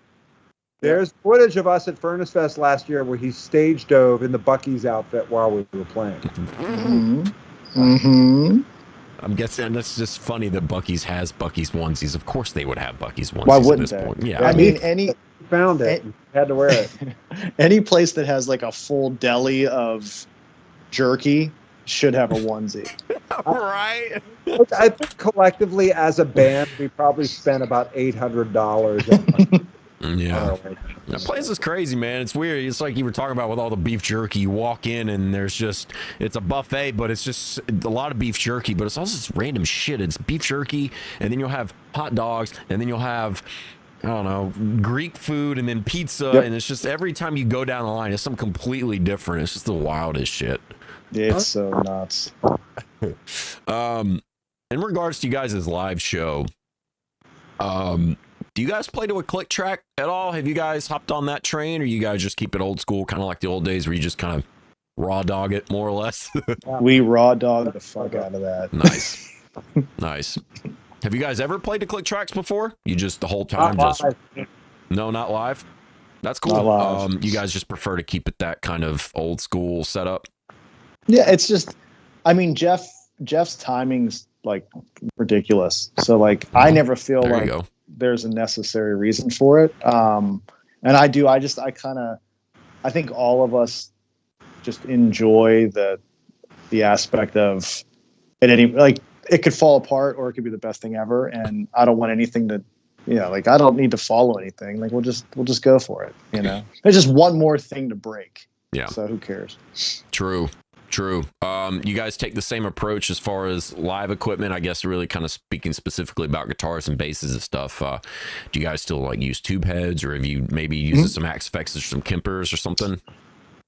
S3: There's footage of us at Furnace Fest last year where he stage dove in the Buc-ee's outfit while we were playing.
S1: I'm guessing that's just funny that Buc-ee's has Buc-ee's onesies. Of course they would have Buc-ee's onesies.
S2: Why wouldn't
S1: at this
S2: they?
S1: point. Yeah,
S2: I mean, any
S3: found it, had to wear it.
S2: Any place that has like a full deli of jerky should have a onesie.
S1: Right.
S3: Look, I think collectively as a band, we probably spent about $800.
S1: Yeah. That place is crazy, man. It's weird. It's like you were talking about with all the beef jerky. You walk in and it's a buffet, but it's just a lot of beef jerky, but it's also this random shit. It's beef jerky, and then you'll have hot dogs, and then you'll have, I don't know, Greek food, and then pizza, and it's just every time you go down the line, it's something completely different. It's just the wildest shit.
S2: It's so nuts.
S1: In regards to you guys' live show, do you guys play to a click track at all? Have you guys hopped on that train, or you guys just keep it old school, kind of like the old days where you just kind of raw dog it more or less?
S2: We raw dog the fuck out of that.
S1: Nice. Nice. Have you guys ever played to click tracks before? You just the whole time No, not live. That's cool.
S2: Not live.
S1: You guys just prefer to keep it that kind of old school setup?
S2: Yeah, it's just, I mean, Jeff's timing's like ridiculous. So like, I never feel like there's a necessary reason for it. And I think all of us just enjoy the aspect of it. Like, it could fall apart or it could be the best thing ever. And I don't want anything to, like, I don't need to follow anything. Like, we'll just go for it. There's just one more thing to break.
S1: Yeah.
S2: So who cares?
S1: True. You guys take the same approach as far as live equipment, I guess, really kind of speaking specifically about guitars and basses and stuff. Do you guys still like use tube heads, or have you maybe used some Axe Effects or some Kempers or something?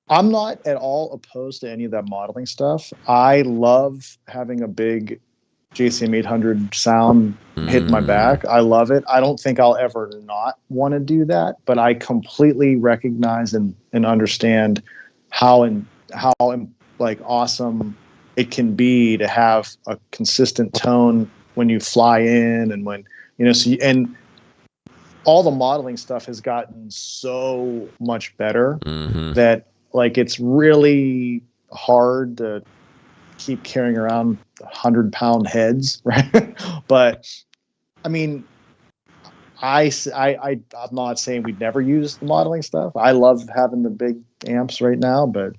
S2: I'm not at all opposed to any of that modeling stuff. I love having a big JCM 800 sound hit my back. I love it. I don't think I'll ever not want to do that, but I completely recognize and understand how like awesome it can be to have a consistent tone when you fly in, and when and all the modeling stuff has gotten so much better that like it's really hard to keep carrying around 100-pound heads, right? But I mean, I'm not saying we'd never use the modeling stuff. I love having the big amps right now, but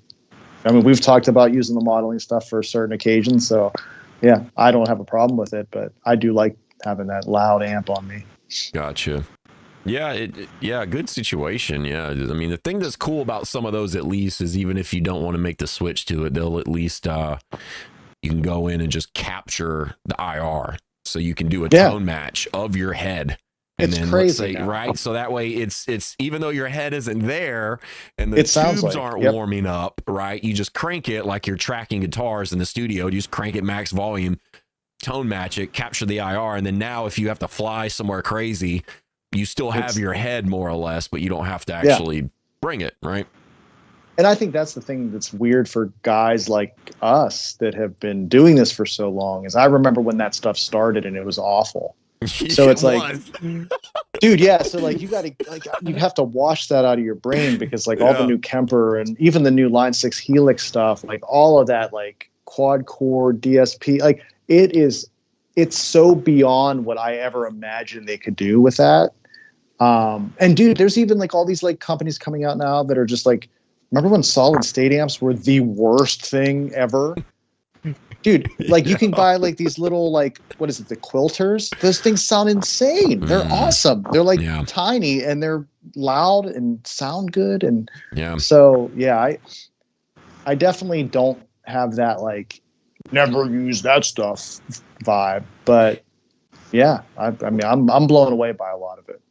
S2: I mean, we've talked about using the modeling stuff for certain occasions, so yeah, I don't have a problem with it, but I do like having that loud amp on me.
S1: Gotcha. Yeah, yeah, good situation. Yeah, I mean, the thing that's cool about some of those, at least, is even if you don't want to make the switch to it, they'll at least you can go in and just capture the IR, so you can do a tone match of your head. And
S2: it's
S1: then
S2: crazy,
S1: let's say, right? So that way it's even though your head isn't there and the tubes aren't warming up, right? You just crank it like you're tracking guitars in the studio. You just crank it max volume, tone match it, capture the IR, and then now if you have to fly somewhere crazy, you still have your head more or less, but you don't have to actually bring it, right?
S2: And I think that's the thing that's weird for guys like us that have been doing this for so long, is I remember when that stuff started and it was awful. So it's like, dude, yeah. So like you have to wash that out of your brain, because like all the new Kemper and even the new Line 6 Helix stuff, like all of that, like quad core DSP, like it's so beyond what I ever imagined they could do with that. And dude, there's even like all these like companies coming out now that are just like, remember when solid state amps were the worst thing ever? Dude, like you can buy like these little, like, what is it, the quilters? Those things sound insane. They're awesome. They're like tiny and they're loud and sound good. And so yeah, I definitely don't have that like never use that stuff vibe. But yeah, I mean I'm blown away by a lot of it.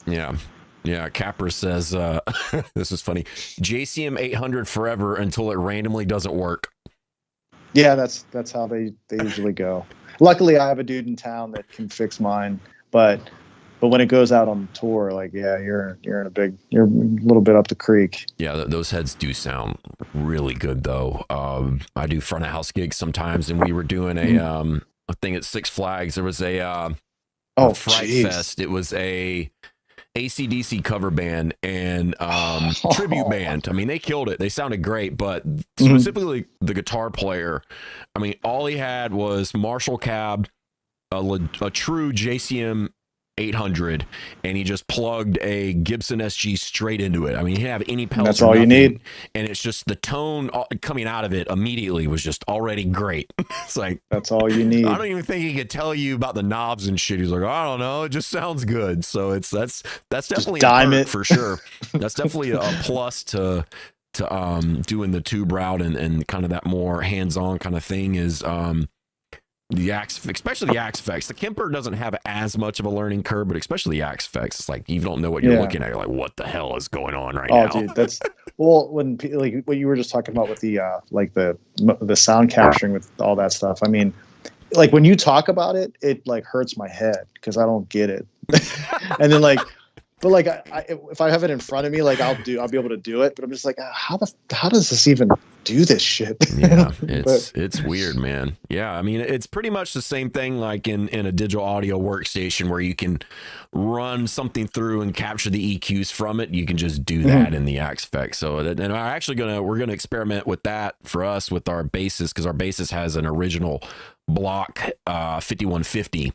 S1: Yeah. Yeah, Capper says, this is funny, JCM 800 forever until it randomly doesn't work.
S2: Yeah, that's how they usually go. Luckily, I have a dude in town that can fix mine, but when it goes out on tour, like, yeah, you're a little bit up the creek.
S1: Yeah, those heads do sound really good, though. I do front of house gigs sometimes, and we were doing a thing at Six Flags. There was a Fright Fest. It was a AC/DC cover band and tribute band. I mean, they killed it. They sounded great, but specifically the guitar player, I mean, all he had was Marshall cab, a true JCM 800, and he just plugged a Gibson SG straight into it. I mean, he didn't have any pedals.
S2: That's all you need.
S1: And it's just the tone coming out of it immediately was just already great. It's like,
S2: that's all you need.
S1: I don't even think he could tell you about the knobs and shit. He's like, I don't know, it just sounds good. So that's definitely a perk for sure. That's definitely a plus to doing the tube route and kind of that more hands-on kind of thing is the especially the Axe Effects. The Kemper doesn't have as much of a learning curve, but especially the Axe Effects, it's like you don't know what you're looking at. You're like, what the hell is going on right now?
S2: Oh, dude, that's when like what you were just talking about with the like the sound capturing with all that stuff. I mean, like when you talk about it, it like hurts my head because I don't get it. And then like, but like if I have it in front of me, like I'll be able to do it. But I'm just like, how does this even do this shit?
S1: Yeah, it's weird, man. Yeah, I mean, it's pretty much the same thing like in a digital audio workstation where you can run something through and capture the EQs from it. You can just do that in the Axe Effects. So, and we're actually we're gonna experiment with that for us with our bassist, because our bassist has an original block 5150.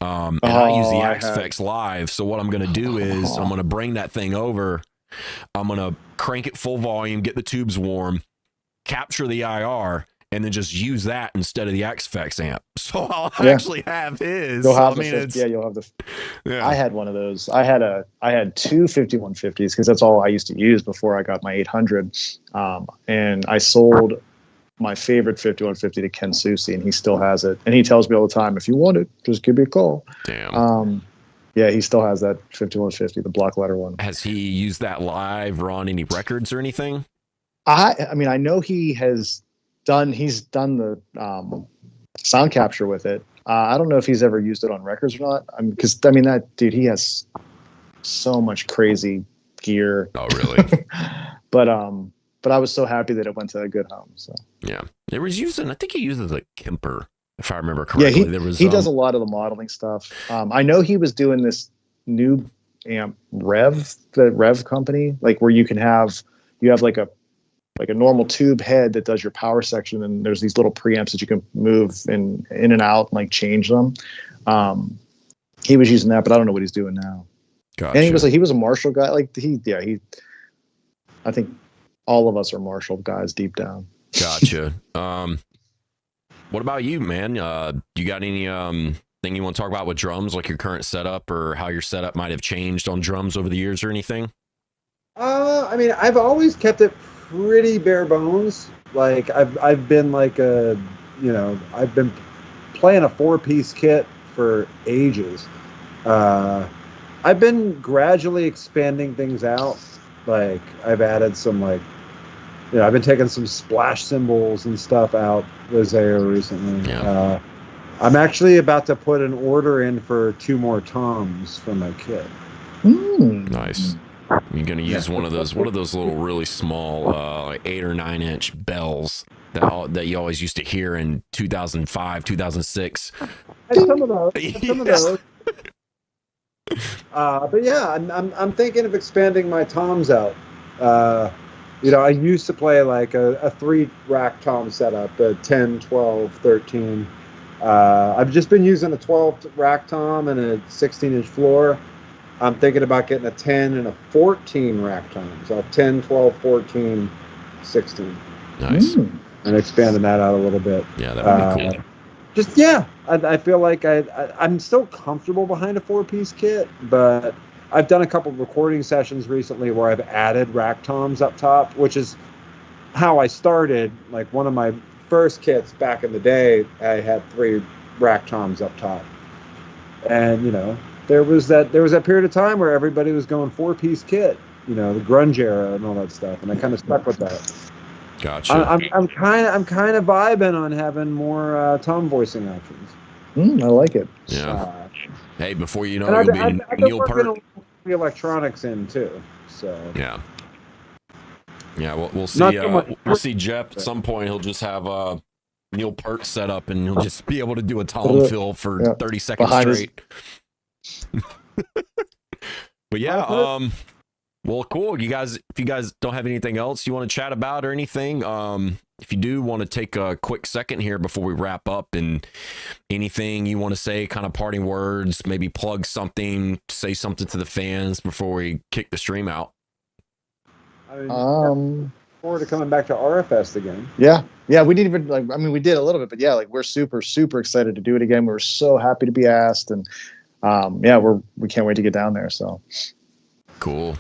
S1: And I use the Axe Effects Live. So what I'm going to do is I'm going to bring that thing over. I'm going to crank it full volume, get the tubes warm, capture the IR, and then just use that instead of the Axe Effects amp. So I'll actually have his.
S2: You'll have you'll have the. Yeah. I had one of those. I had two 5150s because that's all I used to use before I got my 800. And I sold my favorite 5150 to Ken Susi, and he still has it. And he tells me all the time, if you want it, just give me a call.
S1: Damn.
S2: Yeah, he still has that 5150, the block letter one.
S1: Has he used that live or on any records or anything?
S2: I mean, I know he's done the sound capture with it. I don't know if he's ever used it on records or not. Because that dude, he has so much crazy gear.
S1: Oh, really?
S2: But I was so happy that it went to a good home. So
S1: yeah, it was using. I think he uses a Kemper, if I remember correctly.
S2: Yeah, he does a lot of the modeling stuff. I know he was doing this new amp the Rev company, like where you have like a normal tube head that does your power section, and there's these little preamps that you can move in and out and like change them. He was using that, but I don't know what he's doing now. Gotcha. And he was a Marshall guy. Like I think all of us are Marshall guys deep down.
S1: Gotcha. What about you, man? You got any thing you want to talk about with drums, like your current setup or how your setup might have changed on drums over the years or anything?
S3: I mean, I've always kept it pretty bare bones. Like I've been like I've been playing a 4-piece kit for ages. I've been gradually expanding things out. Like I've added some I've been taking some splash cymbals and stuff out with ZAO recently.
S1: Yeah.
S3: I'm actually about to put an order in for 2 more toms for my kit.
S1: Nice. You're gonna use one of those little really small, like 8 or 9 inch bells that you always used to hear in 2005, 2006.
S3: Some of those. But yeah, I'm thinking of expanding my toms out. I used to play like a 3-rack tom setup, a 10, 12, 13. I've just been using a 12-rack tom and a 16-inch floor. I'm thinking about getting a 10 and a 14-rack tom. So 10, 12, 14, 16.
S1: Nice.
S3: And expanding that out a little bit.
S1: Yeah, that would be cool.
S3: I feel like I'm still comfortable behind a 4-piece kit, but I've done a couple of recording sessions recently where I've added rack toms up top, which is how I started. Like one of my first kits back in the day, I had 3 rack toms up top, and there was that period of time where everybody was going 4-piece kit, the grunge era and all that stuff, and I kind of stuck with that.
S1: Gotcha.
S3: I'm kind of vibing on having more tom voicing options.
S2: I like it.
S1: Yeah. Hey, before you know,
S3: And
S1: you'll be
S3: I've
S1: Neil
S3: been
S1: Peart.
S3: working the electronics in too. So
S1: Yeah. Yeah, we'll see.
S3: Not so much.
S1: We'll see Jeff at some point. He'll just have Neil Peart set up, and he'll just be able to do a tom fill for 30 seconds straight. But yeah, well, cool. If you guys don't have anything else you want to chat about or anything, if you do want to take a quick second here before we wrap up, and anything you want to say, kind of parting words, maybe plug something, say something to the fans before we kick the stream out.
S3: Forward to coming back to RFest again.
S2: Yeah, we didn't even we did a little bit, but yeah, we're super excited to do it again. We're so happy to be asked, and we can't wait to get down there. So
S1: cool.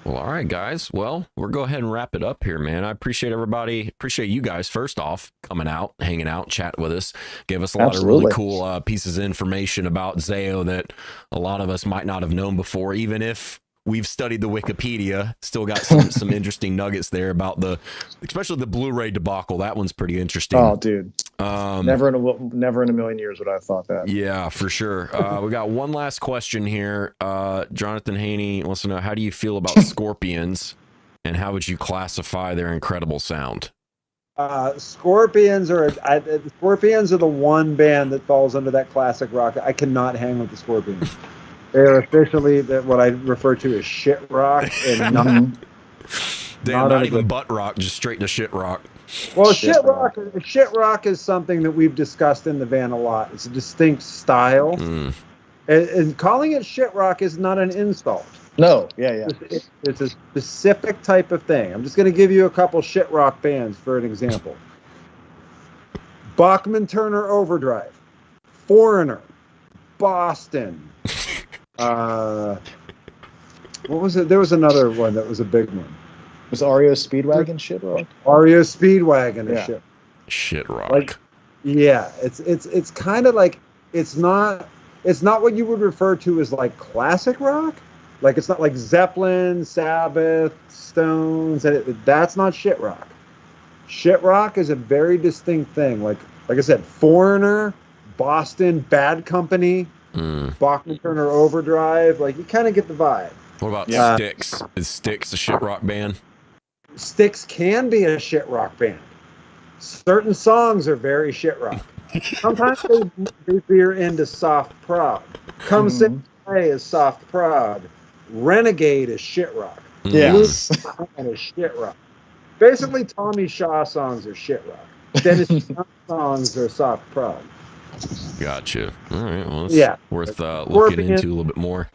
S1: Well, all right, guys. Well, we'll go ahead and wrap it up here, man. I appreciate everybody. Appreciate you guys, first off, coming out, hanging out, chatting with us. Gave us a lot of really cool pieces of information about ZAO that a lot of us might not have known before, even if we've studied the Wikipedia. Still got some interesting nuggets there about especially the Blu-ray debacle. That one's pretty interesting.
S2: Oh, dude. Never in a million years would I have thought that.
S1: Yeah, for sure. We got one last question here. Jonathan Haney wants to know, how do you feel about Scorpions, and how would you classify their incredible sound?
S3: Scorpions are the one band that falls under that classic rock. I cannot hang with the Scorpions. They're officially what I refer to as shit rock, and
S1: not even butt rock, just straight to shit rock.
S3: Well, shit rock is something that we've discussed in the van a lot. It's a distinct style, and calling it shit rock is not an insult.
S2: No, yeah.
S3: It's a specific type of thing. I'm just going to give you a couple shit rock bands for an example. Bachman Turner Overdrive, Foreigner, Boston. What was it? There was another one that was a big one.
S2: Was REO Speedwagon shit rock?
S3: REO Speedwagon is shit.
S1: Shit rock.
S3: It's kind of like it's not what you would refer to as like classic rock. Like it's not like Zeppelin, Sabbath, Stones. That's not shit rock. Shit rock is a very distinct thing. Like I said, Foreigner, Boston, Bad Company, Bachman Turner Overdrive. Like you kind of get the vibe.
S1: What about Styx? Is Styx a shit rock band?
S3: Styx can be a shit rock band. Certain songs are very shit rock. Sometimes they veer into soft prog. Come Sit Play is soft prog. Renegade is shit rock.
S2: Yes.
S3: And is shit rock. Basically, Tommy Shaw songs are shit rock. Dennis Young songs are soft prog.
S1: Gotcha. All right. Well, it's worth looking into a little bit more.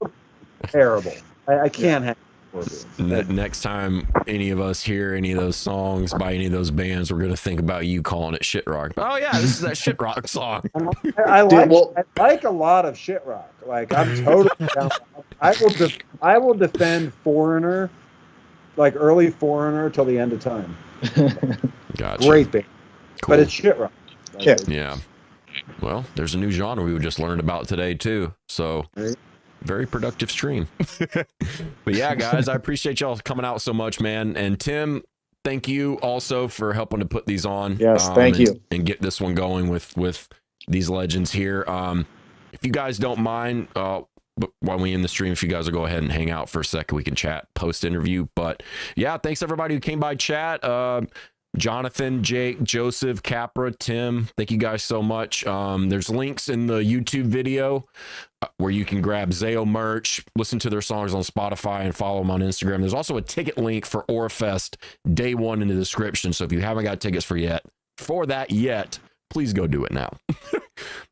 S3: Terrible. I can't have. Scorpions.
S1: Next time any of us hear any of those songs by any of those bands, we're gonna think about you calling it shit rock. Oh yeah, this is that shit rock song.
S3: I like a lot of shit rock. Like I'm totally down. I will defend Foreigner, like early Foreigner till the end of time.
S1: Gotcha.
S3: Great band,
S1: Cool.
S3: but it's shit rock. Like,
S1: Yeah. Well, there's a new genre we just learned about today too. So very productive stream. But yeah, guys, I appreciate y'all coming out so much, man. And Tim, thank you also for helping to put these on.
S2: Yes, thank you.
S1: And get this one going with these legends here. If you guys don't mind, while we end the stream, if you guys will go ahead and hang out for a second, we can chat post interview. But yeah, thanks everybody who came by chat. Jonathan, Jake, Joseph, Capra, Tim, thank you guys so much. There's links in the YouTube video where you can grab ZAO merch, listen to their songs on Spotify, and follow them on Instagram. There's also a ticket link for Orafest day 1 in the description. So if you haven't got tickets for that yet, please go do it now.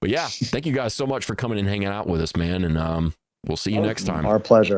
S1: But yeah, thank you guys so much for coming and hanging out with us, man. And we'll see you next time.
S2: Our pleasure.